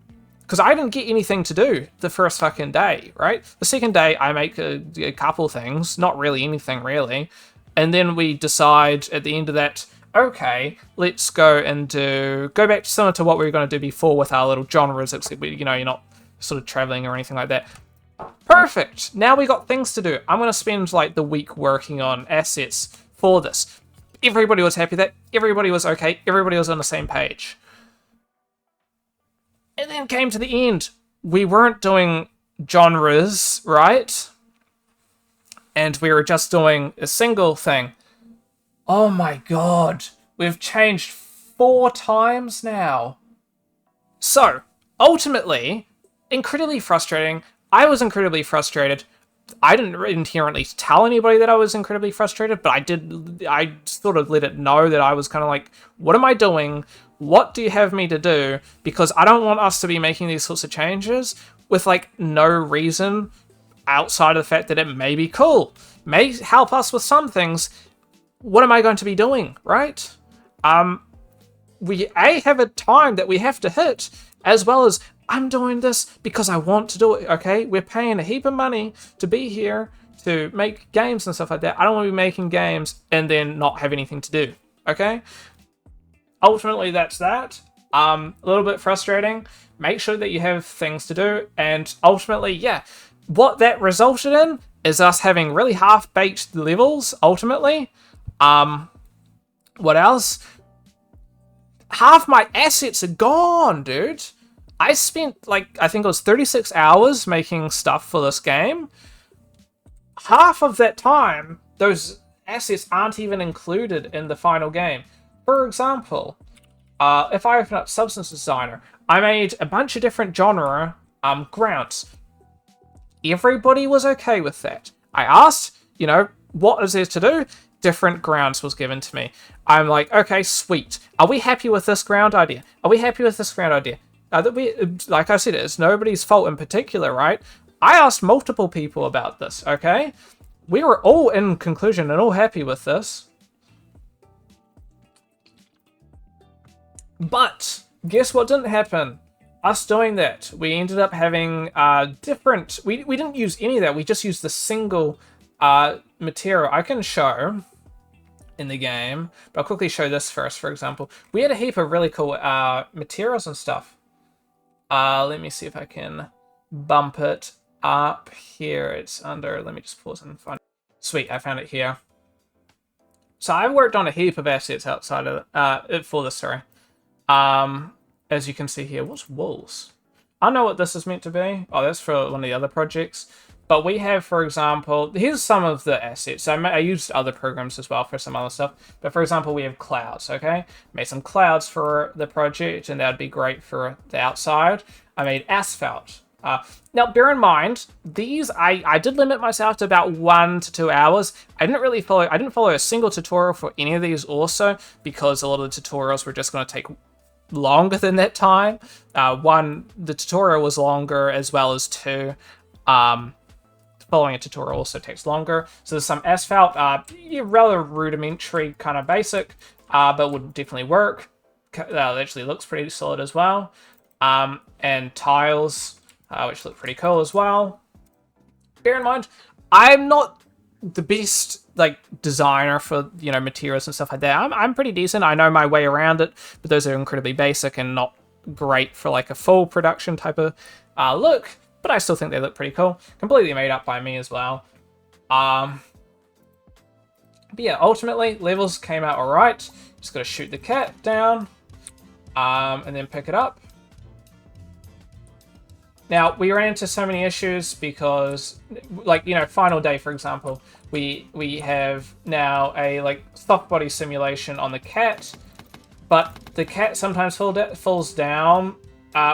because I didn't get anything to do the first fucking day, right? The second day, I make a couple things, not really anything, really. And then we decide at the end of that, okay, let's go back to similar to what we were going to do before with our little genres, except, you know, you're not sort of traveling or anything like that. Perfect! Now we got things to do. I'm going to spend, like, the week working on assets for this. Everybody was happy with that. Everybody was okay. Everybody was on the same page. And then came to the end. We weren't doing genres, right? And we were just doing a single thing. Oh my god. We've changed 4 times now. So, ultimately, incredibly frustrating. I was incredibly frustrated. I didn't inherently tell anybody that I was incredibly frustrated, but I sort of let it know that I was kind of like, what am I doing? What do you have me to do? Because I don't want us to be making these sorts of changes with, like, no reason outside of the fact that it may be cool, may help us with some things. What am I going to be doing, right? We have a time that we have to hit, as well as I'm doing this because I want to do it, okay? We're paying a heap of money to be here, to make games and stuff like that. I don't want to be making games and then not have anything to do, okay? Ultimately, that's that. A little bit frustrating. Make sure that you have things to do, and ultimately, yeah, what that resulted in is us having really half-baked levels, ultimately. What else? Half my assets are gone, dude. I spent, like, I think it was 36 hours making stuff for this game. Half of that time, those assets aren't even included in the final game. For example, if I open up Substance Designer, I made a bunch of different genre grounds. Everybody was okay with that. I asked, you know, what is there to do? Different grounds was given to me. I'm like, okay, sweet. Are we happy with this ground idea? Are we happy with this ground idea? Like I said, it's nobody's fault in particular, right? I asked multiple people about this, okay? We were all in conclusion and all happy with this. But guess what didn't happen? Us doing that, we ended up having different... We didn't use any of that. We just used the single material. I can show in the game, but I'll quickly show this first, for example. We had a heap of really cool materials and stuff. Let me see if I can bump it up here. It's under, let me just pause and find it. Sweet, I found it here. So I've worked on a heap of assets outside of for this, sorry. As you can see here, what's walls? I don't know what this is meant to be. Oh, that's for one of the other projects. But we have, for example, here's some of the assets. I used other programs as well for some other stuff. But for example, we have clouds, okay? Made some clouds for the project, and that would be great for the outside. I made asphalt. Now, bear in mind, these, I did limit myself to about 1 to 2 hours. I didn't follow a single tutorial for any of these also, because a lot of the tutorials were just going to take longer than that time. One, the tutorial was longer, as well as 2, following a tutorial also takes longer. So there's some asphalt, rather rudimentary, kind of basic, but would definitely work. That actually looks pretty solid as well. And tiles, which look pretty cool as well. Bear in mind, I'm not the best, like, designer for, you know, materials and stuff like that. I'm pretty decent. I know my way around it, but those are incredibly basic and not great for, like, a full production type of look. But I still think they look pretty cool. Completely made up by me as well. But yeah, ultimately, levels came out alright. Just gotta shoot the cat down. And then pick it up. Now, we ran into so many issues because, like, you know, final day, for example, we have now a, like, soft body simulation on the cat. But the cat sometimes falls down.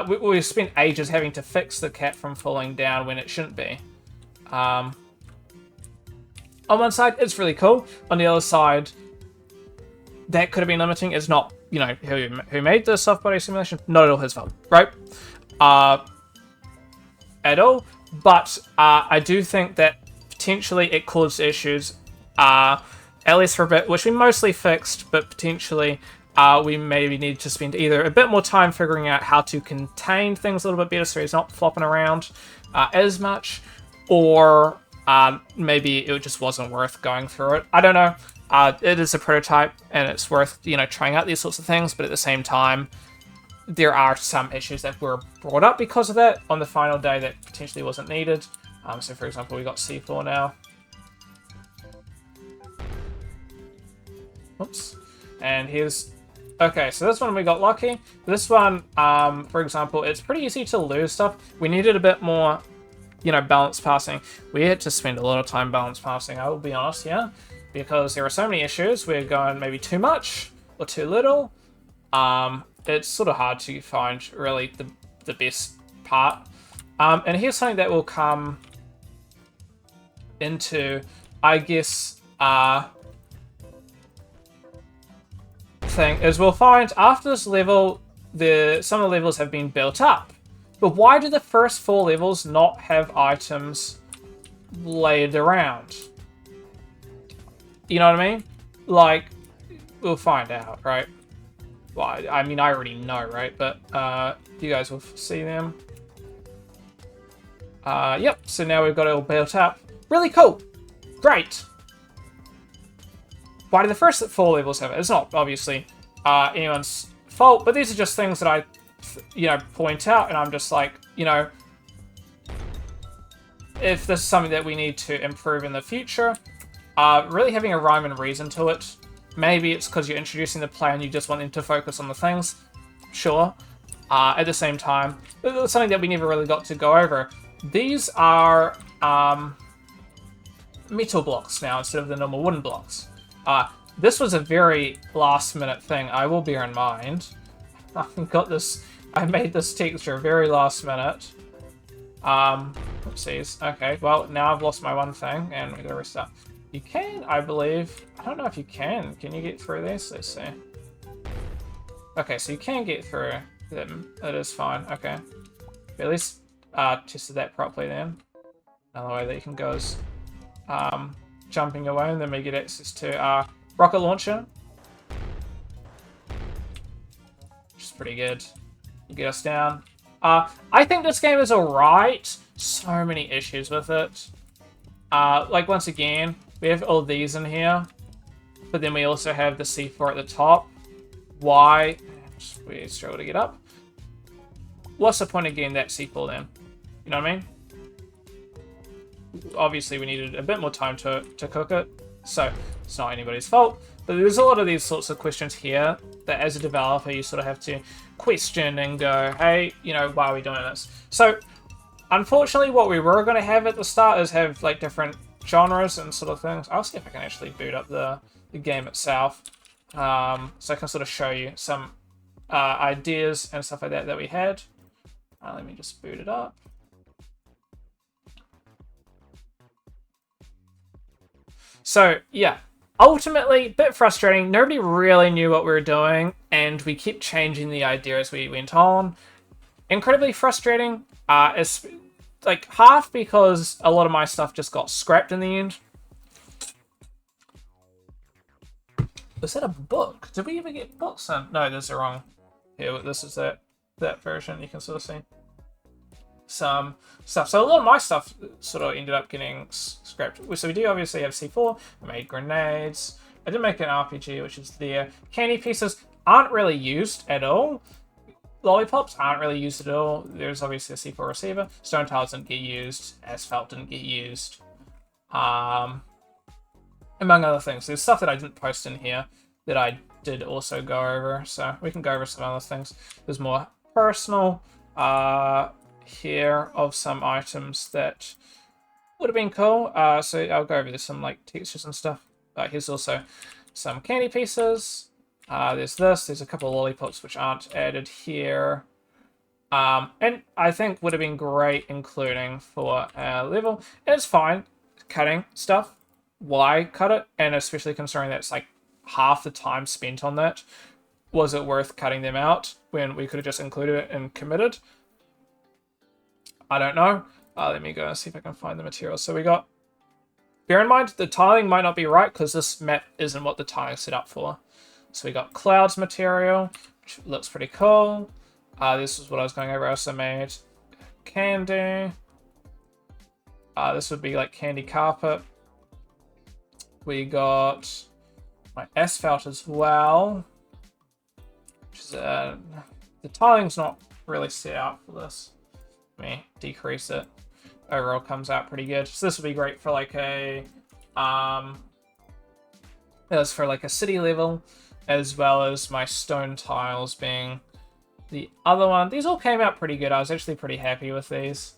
We've spent ages having to fix the cat from falling down when it shouldn't be. On one side, it's really cool. On the other side, that could have been limiting. It's not, you know, who made the soft body simulation. Not at all his fault, right? At all. But I do think that potentially it caused issues, at least for a bit, which we mostly fixed, but potentially... we maybe need to spend either a bit more time figuring out how to contain things a little bit better so he's not flopping around as much, or maybe it just wasn't worth going through it. I don't know. It is a prototype, and it's worth, you know, trying out these sorts of things, but at the same time, there are some issues that were brought up because of that on the final day that potentially wasn't needed. So, for example, we got C4 now. Oops. And here's... Okay, so this one we got lucky. This one, for example, it's pretty easy to lose stuff. We needed a bit more, you know, balance passing. We had to spend a lot of time balance passing, I will be honest here, because there are so many issues. We're going maybe too much or too little. It's sort of hard to find really the best part. And here's something that will come into, I guess, thing is we'll find after this level, some of the levels have been built up. But why do the first 4 levels not have items laid around? You know what I mean? Like, we'll find out, right? Well, I mean, I already know, right? But you guys will see them. Yep, so now we've got it all built up. Really cool. Great. Why do the first 4 levels have it? It's not, obviously, anyone's fault, but these are just things that I, you know, point out, and I'm just like, you know, if this is something that we need to improve in the future, really having a rhyme and reason to it. Maybe it's because you're introducing the player and you just want them to focus on the things. Sure. At the same time, it's something that we never really got to go over. These are metal blocks now instead of the normal wooden blocks. This was a very last-minute thing, I will bear in mind. I made this texture very last minute. Oopsies. Okay, well, now I've lost my one thing, and we gotta restart. You can, I believe... I don't know if you can. Can you get through this? Let's see. Okay, so you can get through them. It is fine. Okay. At least tested that properly then. Another way that you can go is jumping away, and then we get access to rocket launcher. Which is pretty good. You get us down. I think this game is alright. So many issues with it. Like, once again, we have all these in here. But then we also have the C4 at the top. Why? We struggle to get up. What's the point of getting that C4 then? You know what I mean? Obviously, we needed a bit more time to cook it. So, it's not anybody's fault. But there's a lot of these sorts of questions here that as a developer, you sort of have to question and go, hey, you know, why are we doing this? So, unfortunately, what we were going to have at the start is have, like, different genres and sort of things. I'll see if I can actually boot up the game itself. So I can sort of show you some ideas and stuff like that we had. Let me just boot it up. So, yeah. Ultimately, a bit frustrating. Nobody really knew what we were doing, and we kept changing the idea as we went on. Incredibly frustrating. It's like half because a lot of my stuff just got scrapped in the end. Was that a book? Did we ever get books in? No, this is wrong. Here, this is that version. You can sort of see some stuff. So a lot of my stuff sort of ended up getting scrapped. So we do obviously have C4. I made grenades. I did make an RPG, which is there. Candy pieces aren't really used at all. Lollipops aren't really used at all. There's obviously a C4 receiver. Stone tiles didn't get used. Asphalt didn't get used. Among other things. There's stuff that I didn't post in here that I did also go over. So we can go over some other things. There's more personal here of some items that would have been cool. So I'll go over some like textures and stuff. Here's also some candy pieces. There's this. There's a couple of lollipops which aren't added here. And I think would have been great including for our level. And it's fine cutting stuff. Why cut it? And especially considering that's like half the time spent on that. Was it worth cutting them out when we could have just included it and committed? I don't know. Let me go and see if I can find the material. So we got... Bear in mind, the tiling might not be right because this map isn't what the tiling's set up for. So we got clouds material, which looks pretty cool. This is what I was going over. I also made candy. This would be like candy carpet. We got my asphalt as well. Which is, the tiling's not really set out for this. Let me decrease it. Overall comes out pretty good. So this would be great for like a That was for like a city level, as well as my stone tiles being the other one. These all came out pretty good. I was actually pretty happy with these.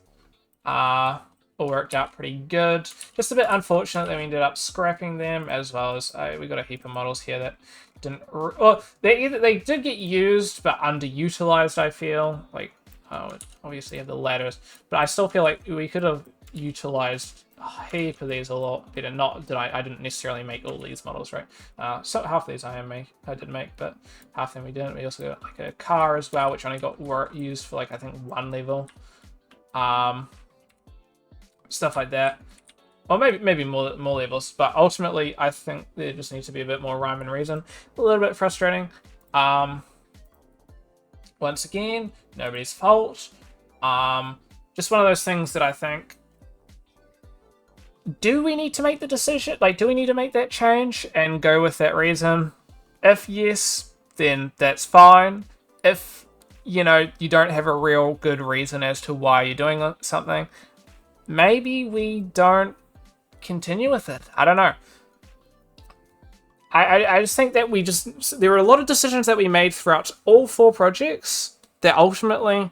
All worked out pretty good. Just a bit unfortunate that we ended up scrapping them, as well as we got a heap of models here that didn't. Well, they did get used, but underutilized. I feel like obviously have the ladders, but I still feel like we could have utilized a heap of these a lot better. Not that I didn't necessarily make all these models, right? So half of these I did make, but half of them we didn't. We also got like a car as well, which only got used for like I think one level. Stuff like that, or maybe more levels. But ultimately, I think there just needs to be a bit more rhyme and reason. A little bit frustrating. Once again, nobody's fault. Just one of those things that I think, do we need to make the decision? Like, do we need to make that change and go with that reason? If yes, then that's fine. If, you don't have a real good reason as to why you're doing something, maybe we don't continue with it. I don't know. I just think that there were a lot of decisions that we made throughout all 4 projects that ultimately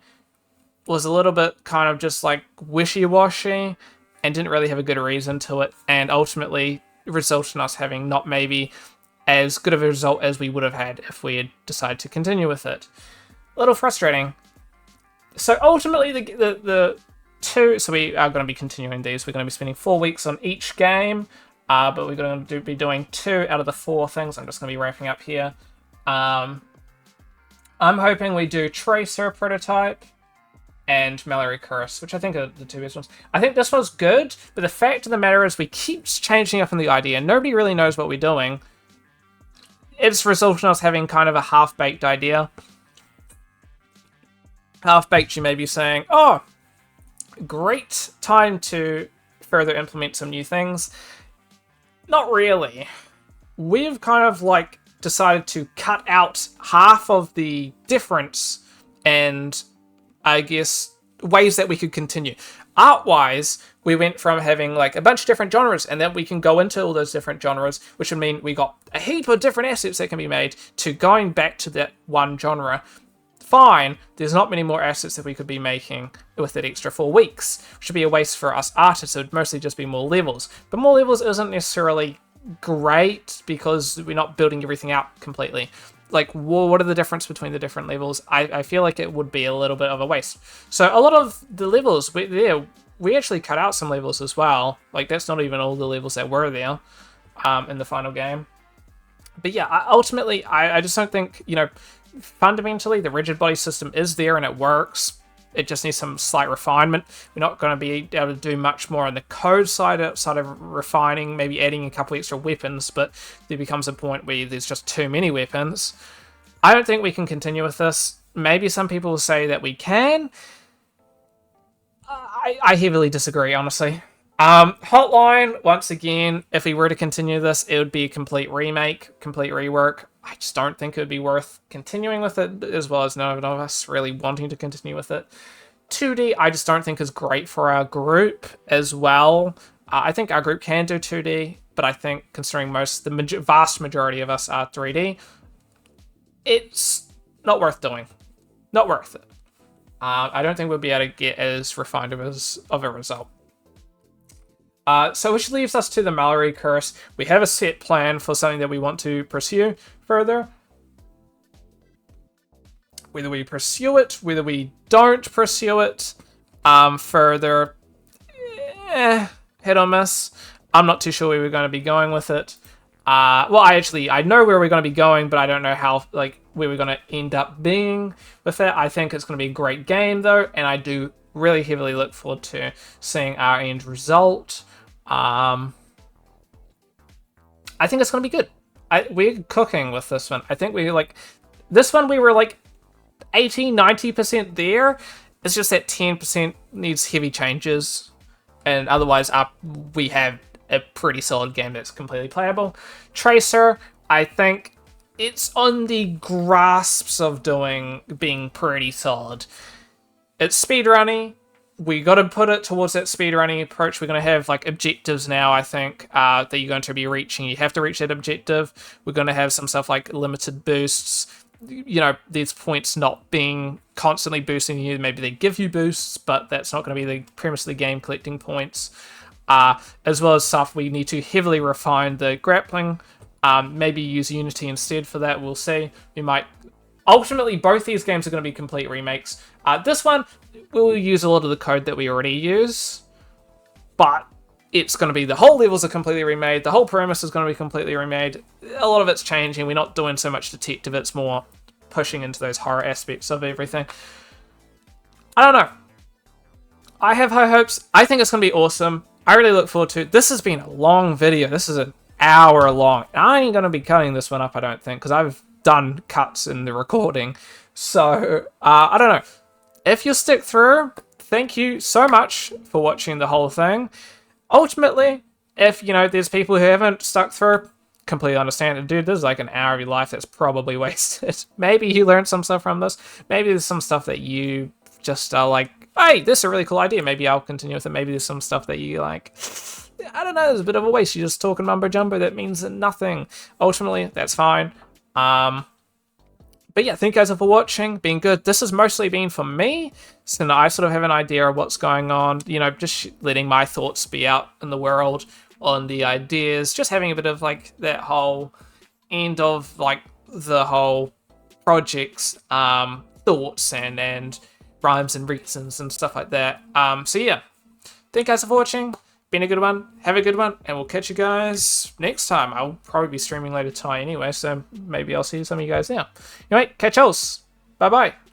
was a little bit kind of just like wishy-washy and didn't really have a good reason to it, and ultimately resulted in us having not maybe as good of a result as we would have had if we had decided to continue with it. A little frustrating. So ultimately the 2, so we are going to be continuing these. We're going to be spending 4 weeks on each game, but we're going to be doing 2 out of the 4 things. I'm just going to be wrapping up here. I'm hoping we do Tracer Prototype and Mallory Curse, which I think are the 2 best ones. I think this one's good, but the fact of the matter is we keep changing up in the idea. Nobody really knows what we're doing. It's resulted in us having kind of a half-baked idea. Half-baked, you may be saying, oh, great time to further implement some new things. Not really. We've kind of like decided to cut out half of the difference and I guess ways that we could continue. Art-wise, we went from having like a bunch of different genres, and then we can go into all those different genres, which would mean we got a heap of different assets that can be made, to going back to that one genre. Fine, there's not many more assets that we could be making with that extra 4 weeks, which would be a waste for us artists. It would mostly just be more levels. But more levels isn't necessarily great because we're not building everything out completely. Like, what are the difference between the different levels? I feel like it would be a little bit of a waste. So a lot of the levels, we actually cut out some levels as well. Like, that's not even all the levels that were there in the final game. But yeah, ultimately, I just don't think, fundamentally, the rigid body system is there and it works. It just needs some slight refinement. We're not going to be able to do much more on the code side outside of refining, maybe adding a couple extra weapons, but there becomes a point where there's just too many weapons. I don't think we can continue with this. Maybe some people will say that we can. I heavily disagree, honestly. Hotline, once again, if we were to continue this, it would be a complete remake, complete rework. I just don't think it would be worth continuing with it, as well as none of us really wanting to continue with it. 2D, I just don't think is great for our group as well. I think our group can do 2D, but I think considering the vast majority of us are 3D, it's not worth doing. Not worth it. I don't think we'll be able to get as refined of a result. So which leaves us to the Mallory Curse. We have a set plan for something that we want to pursue further. Whether we pursue it, whether we don't pursue it further, hit or miss. I'm not too sure where we're going to be going with it. Well, I know where we're going to be going, but I don't know where we're going to end up being with it. I think it's going to be a great game, though, and I do really heavily look forward to seeing our end result. I think it's going to be good. We're cooking with this one. I think this one we were like 80-90% there. It's just that 10% needs heavy changes, and otherwise we have a pretty solid game that's completely playable. Tracer, I think it's on the grasps of being pretty solid. It's speedrunning. we got to put it towards that speedrunning approach. We're going to have like objectives now, I think, that you're going to be reaching. You have to reach that objective. We're going to have some stuff like limited boosts. You know, these points not being constantly boosting you. Maybe they give you boosts, but that's not going to be the premise of the game, collecting points. As well as stuff we need to heavily refine the grappling. Maybe use Unity instead for that. We'll see. We might. Ultimately, both these games are going to be complete remakes. This one, we'll use a lot of the code that we already use, but it's going to be the whole levels are completely remade. The whole premise is going to be completely remade. A lot of it's changing. We're not doing so much detective. It's more pushing into those horror aspects of everything. I don't know. I have high hopes. I think it's going to be awesome. I really look forward to it. This has been a long video. This is an hour long. I ain't going to be cutting this one up, I don't think, because I've done cuts in the recording. So, I don't know. If you stick through, thank you so much for watching the whole thing. Ultimately, if, you know, there's people who haven't stuck through, completely understand it. Dude, this is like an hour of your life that's probably wasted. Maybe you learned some stuff from this. Maybe there's some stuff that you just are like, hey, this is a really cool idea. Maybe I'll continue with it. Maybe there's some stuff that you like, I don't know, there's a bit of a waste. You're just talking mumbo jumbo that means nothing. Ultimately, that's fine. But yeah, thank you guys for watching, being good. This has mostly been for me, so I sort of have an idea of what's going on, you know, just letting my thoughts be out in the world on the ideas, just having a bit of like that whole end of like the whole project's thoughts and rhymes and reasons and stuff like that. So yeah, thank you guys for watching. Been a good one. Have a good one, and we'll catch you guys next time. I'll probably be streaming later tonight anyway, so maybe I'll see some of you guys now. Anyway, catch y'all. Bye bye.